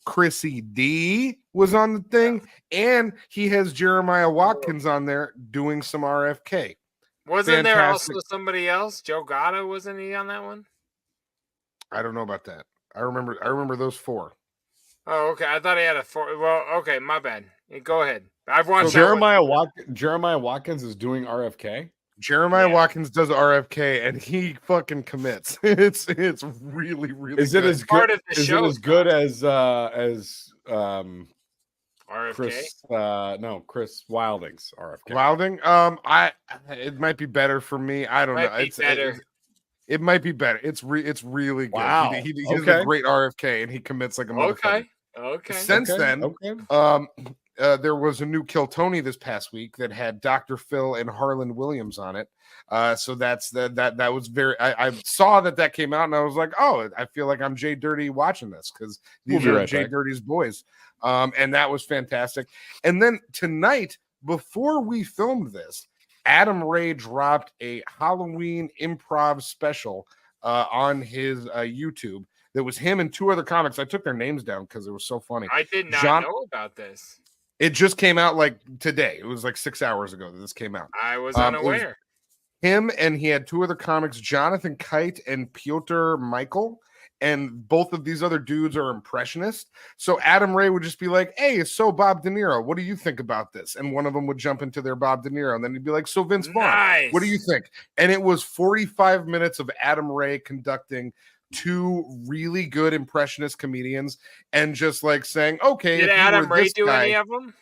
Chrissy D was on the thing, and he has Jeremiah Watkins on there doing some RFK. Wasn't there also somebody else? Joe Gatto, wasn't he on that one? I don't know about that. I remember those 4. Oh, okay. I thought he had a 4. Well, okay, my bad. Go ahead. I've watched Jeremiah Watkins is doing RFK. Jeremiah Watkins does RFK and he fucking commits. It's really is it good. as good? Is it as good as RFK? Chris Wilding's RFK. Wilding? It might be better for me. I don't know. It's better. It might be better. It's really good. Wow. He does a great RFK and he commits like a motherfucker. Okay. Since then, there was a new Kill Tony this past week that had Dr. Phil and Harlan Williams on it. So that was very. I saw that came out and I was like, oh, I feel like I'm JDirty watching this because these are JDirty's boys. And that was fantastic. And then tonight, before we filmed this, Adam Ray dropped a Halloween improv special on his YouTube. That was him and 2 other comics. I took their names down because it was so funny. I did not know about this. It just came out like today. It was like 6 hours ago that this came out. I was unaware. Him and he had 2 other comics, Jonathan Kite and Piotr Michael. And both of these other dudes are impressionists. So Adam Ray would just be like, hey, so Bob De Niro, what do you think about this? And one of them would jump into their Bob De Niro. And then he'd be like, so Vince Vaughn, what do you think? And it was 45 minutes of Adam Ray conducting 2 really good impressionist comedians and just like saying, okay. Did Adam Ray do any of them?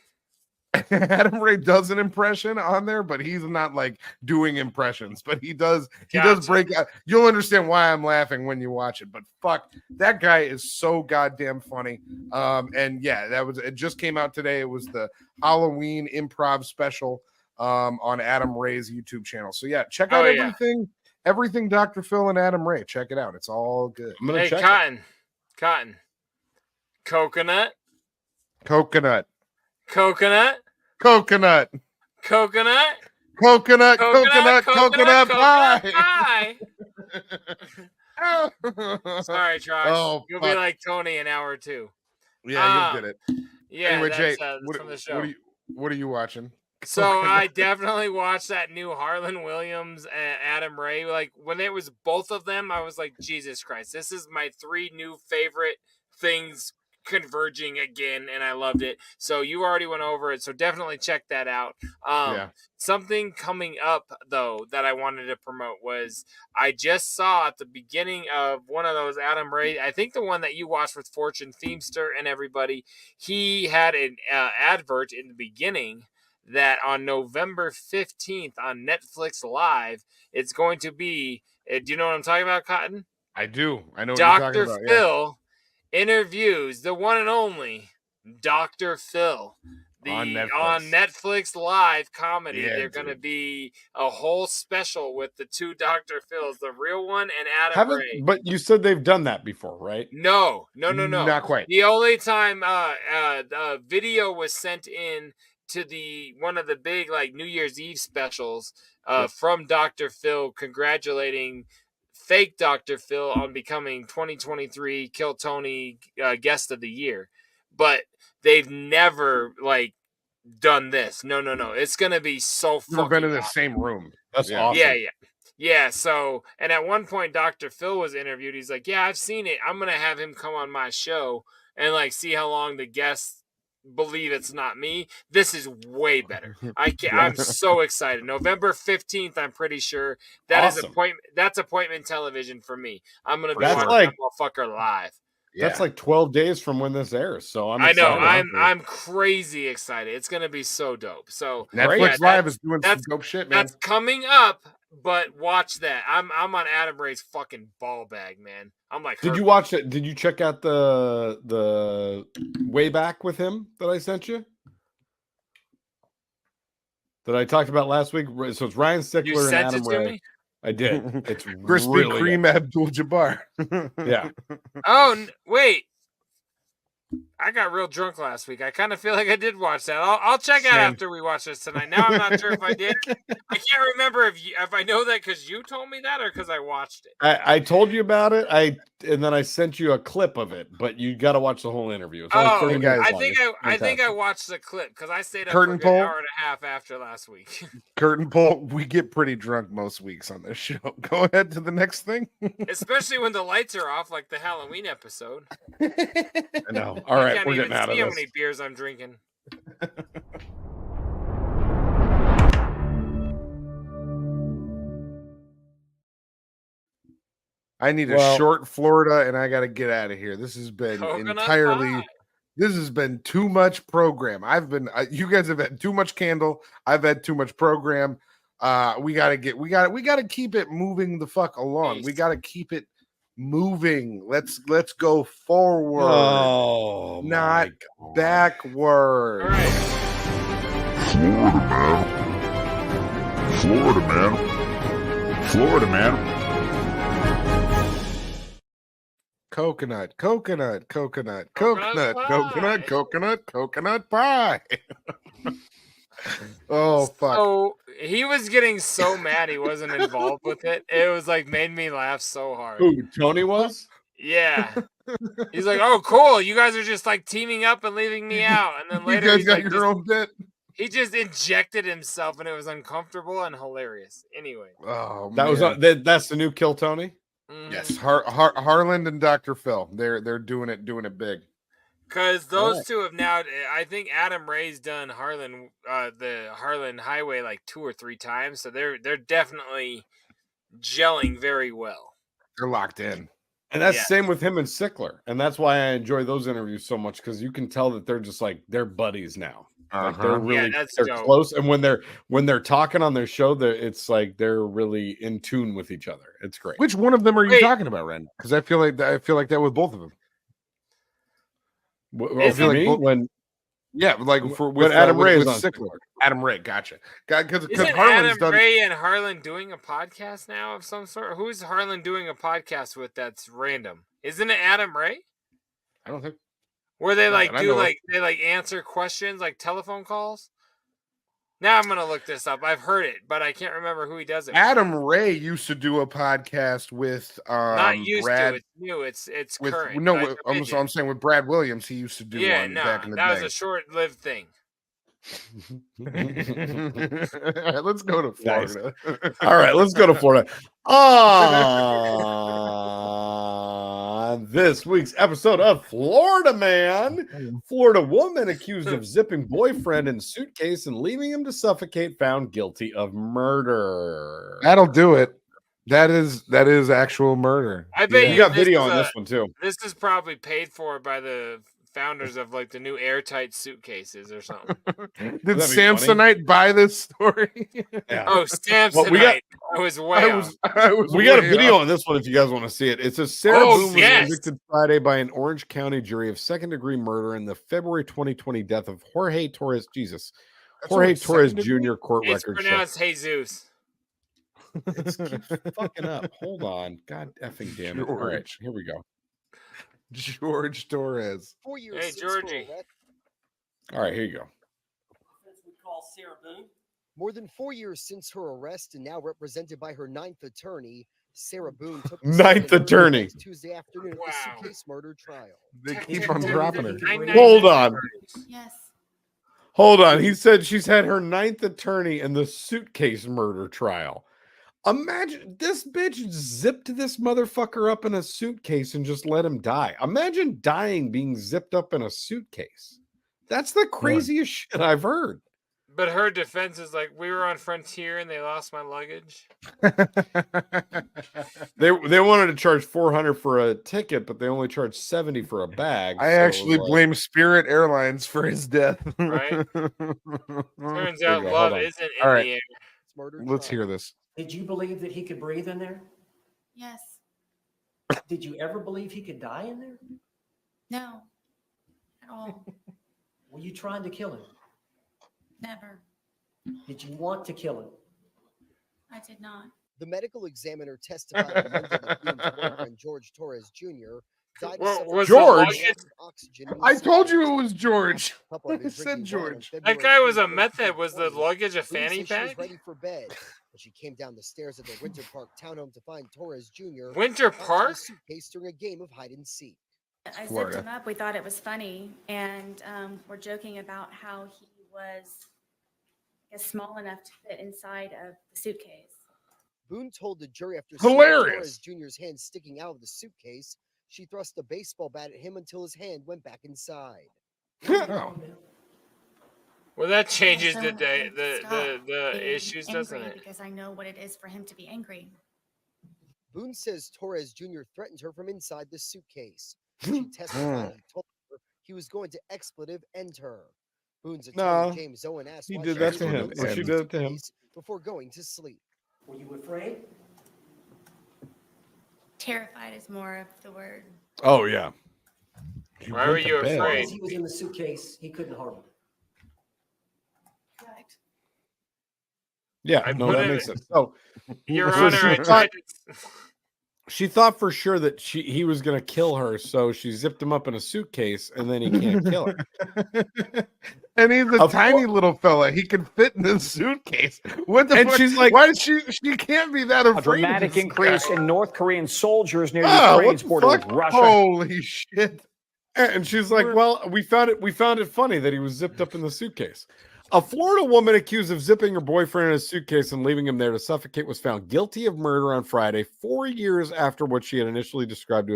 Adam Ray does an impression on there, but he's not like doing impressions, but he does break out. You'll understand why I'm laughing when you watch it, but fuck, that guy is so goddamn funny. And yeah, it just came out today. It was the Halloween improv special on Adam Ray's YouTube channel. So yeah, check out everything Dr. Phil and Adam Ray. Check it out. It's all good. Hey, Cotton. Coconut. Coconut. Coconut. Coconut. Coconut. Coconut. Coconut. Coconut pie. Sorry, Trox. Oh, You'll fuck. be like Tony in hour 2. Yeah, you'll get it. Yeah, Anyway, that's, Jay, that's from the show. what are you watching? So I definitely watched that new Harlan Williams and Adam Ray. Like when it was both of them, I was like, Jesus Christ, this is my 3 new favorite things converging again, and I loved it. So you already went over it, so definitely check that out. Something coming up though that I wanted to promote was I just saw at the beginning of one of those Adam Ray, I think the one that you watched with Fortune Themester and everybody, he had an advert in the beginning that on November 15th on Netflix Live, it's going to be, do you know what I'm talking about, Cotton? I do. I know what you're talking about. Dr. Phil interviews the one and only Dr. Phil. On Netflix Live comedy. Yeah, they're going to be a whole special with the 2 Dr. Phils, the real one and Adam Ray. But you said they've done that before, right? No. Not quite. The only time the video was sent in to the one of the big like New Year's Eve specials from Dr. Phil congratulating fake Dr. Phil on becoming 2023 Kill Tony guest of the year. But they've never like done this. No. It's gonna be so fucking We've been in the same room. That's awesome. Yeah. So, and at one point, Dr. Phil was interviewed. He's like, "Yeah, I've seen it. I'm gonna have him come on my show and like see how long the guests believe it's not me." This is way better. I'm so excited. November 15th, I'm pretty sure that's appointment television for me. I'm gonna be watching that motherfucker live. That's like 12 days from when this airs. So I'm I'm crazy excited. It's gonna be so dope. So Netflix Live is doing some dope shit, man. That's coming up, but watch that. I'm on Adam Ray's fucking ball bag, man. I'm like, did you watch it? Did you check out the way back with him that I sent you? That I talked about last week. So it's Ryan Stickler and Adam Ray. Me? I did. It's Crispy really Cream Abdul-Jabbar. Yeah. Oh wait, I got real drunk last week. I kind of feel like I did watch that. I'll check out after we watch this tonight. Now I'm not sure if I did. I can't remember if I know that because you told me that or because I watched it. I told you about it. And then I sent you a clip of it, but you got to watch the whole interview. It's I think I watched the clip because I stayed up for an hour and a half after last week. Curtain pull. We get pretty drunk most weeks on this show. Go ahead to the next thing. Especially when the lights are off, like the Halloween episode. I know. All right, we're getting out of this. How many beers I'm drinking? I need a short Florida, and I got to get out of here. This has been This has been too much program. You guys have had too much candle. I've had too much program. We got to keep it moving the fuck along. We got to keep it moving. Let's go forward. Oh, not backward. All right. Florida man. Coconut pie. Oh fuck. So he was getting so mad he wasn't involved with it. It was like made me laugh so hard. Who, Tony was? Yeah. He's like, "Oh, cool. You guys are just like teaming up and leaving me out." And then later you guys got your own bit. He just injected himself and it was uncomfortable and hilarious. Anyway. Oh, that's the new Kill Tony? Mm-hmm. Yes, Harland and Dr. Phil. They're doing it big. Because those two have now. I think Adam Ray's done Harlan, the Harlan Highway like 2 or 3 times, so they're definitely gelling very well. They're locked in, and that's the same with him and Sickler, and that's why I enjoy those interviews so much because you can tell that they're just like they're buddies now. Like they're really they're close, and when they're talking on their show, it's like they're really in tune with each other. It's great. Which one of them are you talking about, Ren? Because I feel like that with both of them. I feel like when Adam Ray is on Sickler. Adam Ray, gotcha. Because Adam Ray and Harlan doing a podcast now of some sort? Who's Harlan doing a podcast with? That's random. Isn't it Adam Ray? I don't think. Where they they answer questions like telephone calls. Now I'm gonna look this up. I've heard it, but I can't remember who he does it with. Adam Ray used to do a podcast with Not used Brad. to. It's new. It's With current. no, I'm saying with Brad Williams, he used to do one back in the that day. was a short-lived thing. All right, let's go to Florida. All right, let's go to Florida. This week's episode of Florida Man, Florida woman accused of zipping boyfriend in suitcase and leaving him to suffocate found guilty of murder. That'll do it. That is actual murder. I bet you got video on this one too. This is probably paid for by the founders of like the new airtight suitcases or something. Did Samsonite buy this story? Yeah. Oh, Samsonite. I was way off. We got a video on this one if you guys want to see it. It says Sarah Boone was convicted Friday by an Orange County jury of second-degree murder in the February 2020 death of Jorge Torres. Jorge Torres Jr. court It's record. pronounced Jesus. It keeps fucking up. Hold on. God effing damn it. All right, here we go. George Torres. 4 years Hey, Georgie. All right, here you go. We call Sarah Boone. More than 4 years since her arrest and now represented by her ninth attorney, Sarah Boone took the Ninth attorney. Tuesday afternoon at the suitcase murder trial. They keep on dropping her. Hold on. Yes. Hold on. He said she's had her ninth attorney in the suitcase murder trial. Imagine this bitch zipped this motherfucker up in a suitcase and just let him die. Imagine dying being zipped up in a suitcase. That's the craziest shit I've heard. But her defense is like, we were on Frontier and they lost my luggage. They wanted to charge $400 for a ticket, but they only charged $70 for a bag. I actually blame Spirit Airlines for his death. Right? Turns out love isn't in the air. Let's hear this. Did you believe that he could breathe in there? Yes. Did you ever believe he could die in there? No. At all. Were you trying to kill him? Never. Did you want to kill him? I did not. The medical examiner testified on Monday that Boone's boyfriend, George Torres Jr., died of George? oxygen. I told you it was George. I said George. That guy was a meth head. Was the luggage a fanny Boone said she was pack? ready for bed. She came down the stairs of their Winter Park townhome to find Torres Jr. Winter Park? Suitcase during a game of hide and seek. I zipped him up. We thought it was funny, and we're joking about how he was small enough to fit inside of the suitcase. Boone told the jury after Hilarious. Torres Jr.'s hand sticking out of the suitcase, she thrust a baseball bat at him until his hand went back inside. Well, that changes So the issues, doesn't angry it? Because I know what it is for him to be angry. Boone says Torres Jr. threatened her from inside the suitcase. She testified he told her he was going to expletive end her. Boone's attorney James Owen asked he why did she that was to him. inside She the did it to him. suitcase before going to sleep. Were you afraid? Terrified is more of the word. Oh, yeah. Why were you As long afraid? as he was in the suitcase, he couldn't harm him. Correct. Yeah, I no, put that it- makes sense. So, Your so Honor, she I thought- tried to. she thought for sure that he was going to kill her, so she zipped him up in a suitcase, and then he can't kill her. And he's a tiny little fella. He can fit in the suitcase. What the And fuck? she's like- why did she can't be that afraid? A dramatic of this increase guy. in North Korean soldiers near Oh, Ukraine's what the border with fuck? Russia. Holy shit. And she's like, well, we found it funny that he was zipped up in the suitcase. A Florida woman accused of zipping her boyfriend in a suitcase and leaving him there to suffocate was found guilty of murder on Friday, 4 years after what she had initially described to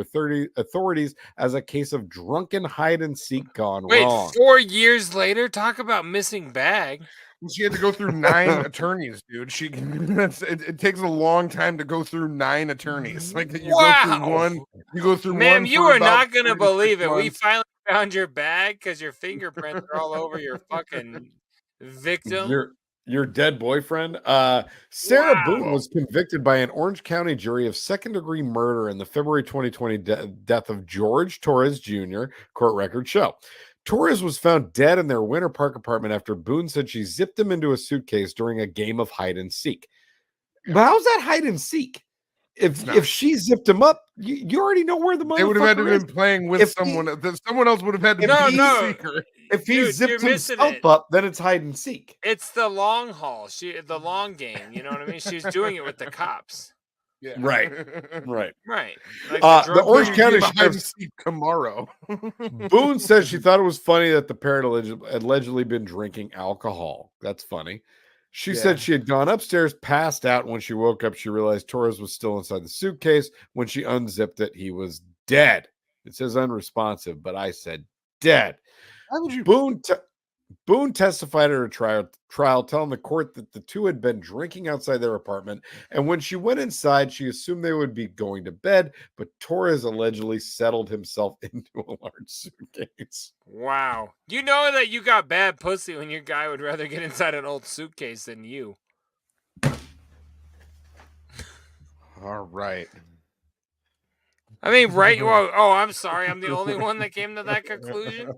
authorities as a case of drunken hide and seek gone Wait, wrong. 4 years later? Talk about missing bag. She had to go through 9 attorneys, dude. It takes a long time to go through 9 attorneys. Like you go through one, you go through Ma'am, one. you for are about not going to 3 to 6 believe it. We months. finally found your bag because your fingerprints are all over your fucking victim. Your dead boyfriend. Sarah Wow. Boone was convicted by an Orange County jury of second-degree murder in the February 2020 death of George Torres Jr., court records show. Torres was found dead in their Winter Park apartment after Boone said she zipped him into a suitcase during a game of hide and seek. But how's that hide and seek? If she zipped him up, you already know where the motherfucker They would have had to is. have been playing with someone. Someone else would have had to be the seeker. If he Dude, zipped you're missing himself it. up, then it's hide and seek. It's the long haul. The long game. You know what I mean? She's doing it with the cops. Yeah. Right. Right. Like the Orange County Sheriff's Sheriff's tomorrow. Boone says she thought it was funny that the parrot allegedly been drinking alcohol. That's funny. She said she had gone upstairs, passed out. When she woke up, she realized Torres was still inside the suitcase. When she unzipped it, he was dead. It says unresponsive, but I said dead. How would you? Boone testified at her trial, telling the court that the two had been drinking outside their apartment, and when she went inside, she assumed they would be going to bed, but Torres allegedly settled himself into a large suitcase. Wow. You know that you got bad pussy when your guy would rather get inside an old suitcase than you. All right. I mean, right? Well, oh, I'm sorry. I'm the only one that came to that conclusion.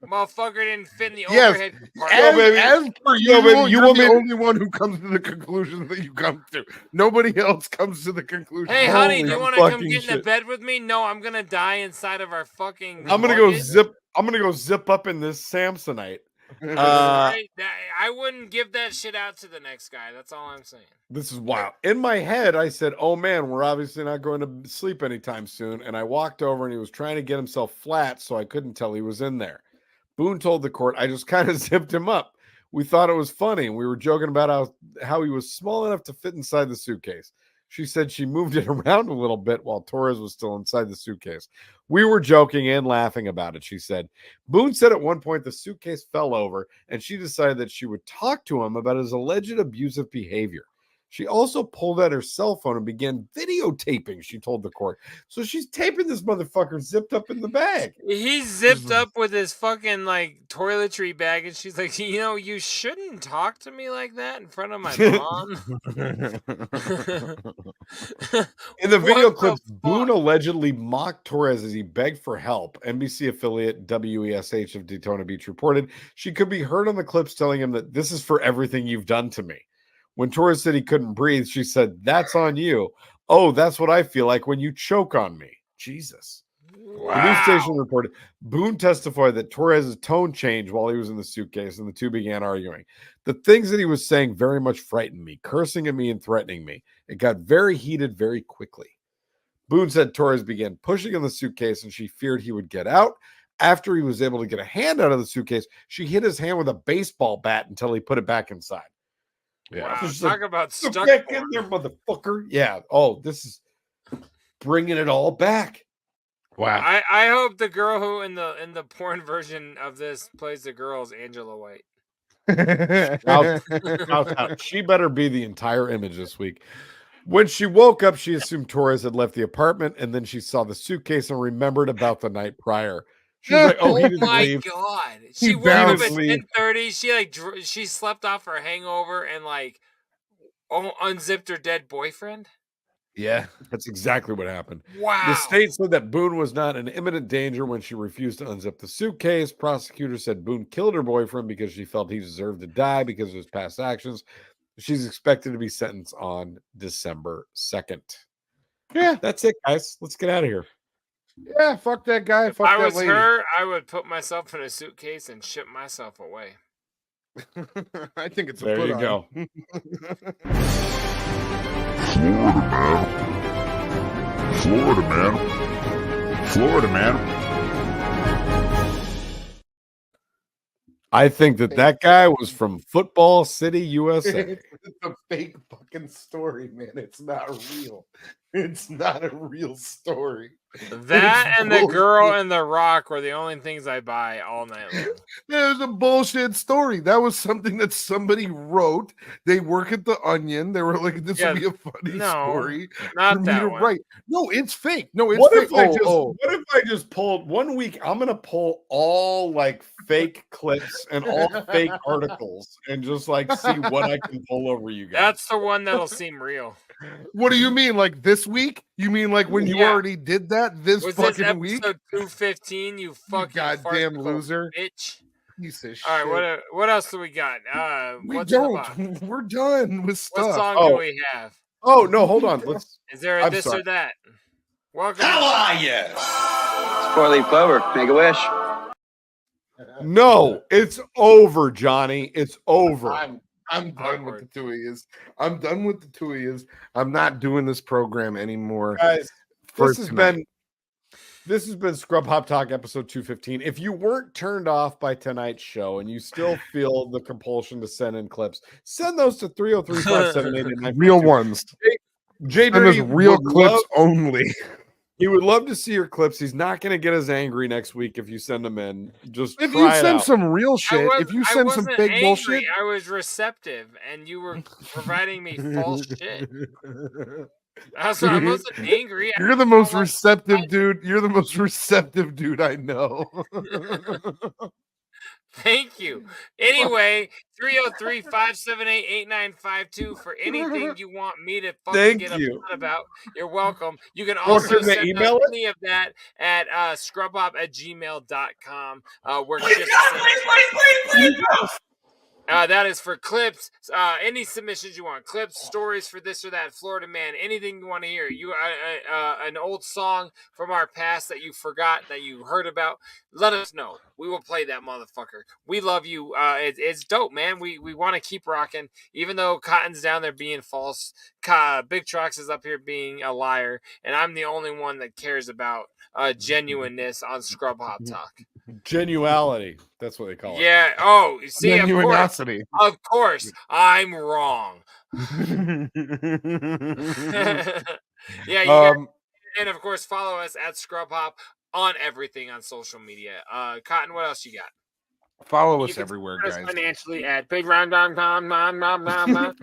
Motherfucker didn't fit in the overhead compartment. As per usual, you're the only one who comes to the conclusion that you come to. Nobody else comes to the conclusion. Hey, honey, do you want to come get in the bed with me? No, I'm gonna die inside of our fucking. I'm gonna go zip up in this Samsonite. I wouldn't give that shit out to the next guy. That's all I'm saying. This is wild. In my head, I said, "Oh man, we're obviously not going to sleep anytime soon." And I walked over, and he was trying to get himself flat, so I couldn't tell he was in there. Boone told the court, "I just kind of zipped him up. We thought it was funny, and we were joking about how he was small enough to fit inside the suitcase." She said she moved it around a little bit while Torres was still inside the suitcase. "We were joking and laughing about it," she said. Boone said at one point the suitcase fell over, and she decided that she would talk to him about his alleged abusive behavior. She also pulled out her cell phone and began videotaping, she told the court. So she's taping this motherfucker zipped up in the bag. He's zipped up with his fucking like toiletry bag, and she's like, "You know, you shouldn't talk to me like that in front of my mom." In the video clips, Boone allegedly mocked Torres as he begged for help. NBC affiliate WESH of Daytona Beach reported she could be heard on the clips telling him that this is for everything you've done to me. When Torres said he couldn't breathe, she said, "That's on you. Oh, that's what I feel like when you choke on me." Jesus. Wow. The news station reported Boone testified that Torres' tone changed while he was in the suitcase, and the two began arguing. "The things that he was saying very much frightened me, cursing at me and threatening me. It got very heated very quickly." Boone said Torres began pushing in the suitcase, and she feared he would get out. After he was able to get a hand out of the suitcase, she hit his hand with a baseball bat until he put it back inside. Yeah, wow, talk about stuck back in there, motherfucker. Yeah. Oh, this is bringing it all back. Wow. I hope the girl who in the porn version of this plays the girl is Angela White. Out. She better be the entire image this week. When she woke up, she assumed Torres had left the apartment, and then she saw the suitcase and remembered about the night prior. She was like, "Oh, he didn't leave." God! She woke up at 10:30. She slept off her hangover and like unzipped her dead boyfriend. Yeah, that's exactly what happened. Wow. The state said that Boone was not in imminent danger when she refused to unzip the suitcase. Prosecutors said Boone killed her boyfriend because she felt he deserved to die because of his past actions. She's expected to be sentenced on December 2nd. Yeah, that's it, guys. Let's get out of here. Yeah, fuck that guy. Fuck if I that was lady. her, I would put myself in a suitcase and ship myself away. I think it's a there you go. Florida man. I think that guy was from Football City, USA. It's a fake fucking story, man. It's not real. It's not a real story. That and the girl and the rock were the only things I buy all night long. There's a bullshit story. That was something that somebody wrote. They work at the Onion. They were like, "This would be a funny story." Not that one. Right? No, it's fake. No, it's what fake. What if I just pulled 1 week? I'm gonna pull all like fake clips and all fake articles and just like see what I can pull over you guys. That's the one that'll seem real. What do you mean? Like this week? You mean like when you already did that this fucking week? Episode 215, you fucking goddamn loser. Bitch. Piece of shit. All right, what else do we got? We don't. We're done with stuff. What song do we have? Oh no, hold on. Let's. Is there a I'm this sorry. or that? Welcome. How are you? It's four-leaf clover. Make a wish. No, it's over, Johnny. It's over. I'm done with the two of yous. I'm done with the two of yous. I'm not doing this program anymore. Guys, for this has tonight. been Scrub Hop Talk episode 215. If you weren't turned off by tonight's show and you still feel the compulsion to send in clips, send those to 303-578-8952. Real ones. JDirty real clips only. He would love to see your clips. He's not going to get as angry next week if you send them in. Just if try you it send out. some real shit, if you send some fake angry, bullshit, I was receptive, and you were providing me false shit. I wasn't angry. You're the most receptive dude. You're the most receptive dude I know. Thank you. Anyway, 303-578-8952 for anything you want me to fucking get upset about. You're welcome. You can also send us any of that at scrubhop@gmail.com. We're that is for clips. Any submissions you want, clips, stories for this or that, Florida man, anything you want to hear. You an old song from our past that you forgot that you heard about. Let us know. We will play that motherfucker. We love you. It's dope, man. We want to keep rocking, even though Cotton's down there being false. Big Trox is up here being a liar, and I'm the only one that cares about genuineness on Scrub Hop Talk. Genuality. That's what they call it. Yeah. Oh, see, Genuinosity. Of course, I'm wrong. Yeah. You guys, and of course, follow us at Scrub Hop on everything on social media. Cotton, what else you got? Follow us everywhere, guys. Financially at biground.com.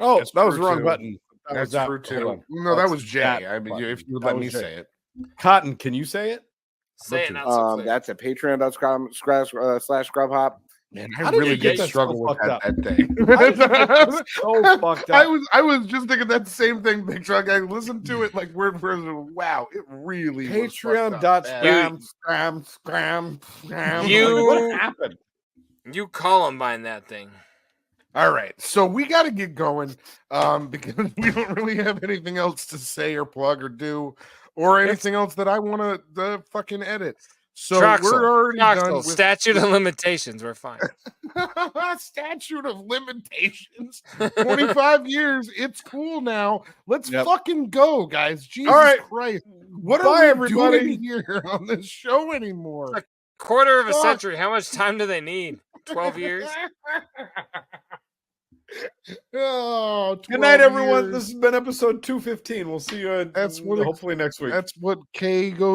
Oh, that was the wrong button. That's true too. No, that was Jay. I mean, if you would let me say it. Cotton, can you say it? Say it not so clear. That's at patreon.com/scrubhop. Man, I really did struggle with that day. So fucked up. I was just thinking that same thing, Big Truck. I listened to it like word for word. Wow, it really Patreon.com. What happened? You Columbine that thing. All right, so we got to get going because we don't really have anything else to say or plug or do or anything else that I want to fucking edit. So we're already done with statute of limitations. We're fine. Statute of limitations. 25 years. It's cool now. Let's fucking go, guys. Jesus Christ. What are we doing here on this show anymore? A quarter of a century. How much time do they need? 12 years? Good night, everyone. This has been episode 215. We'll see you hopefully next week. That's what K goes.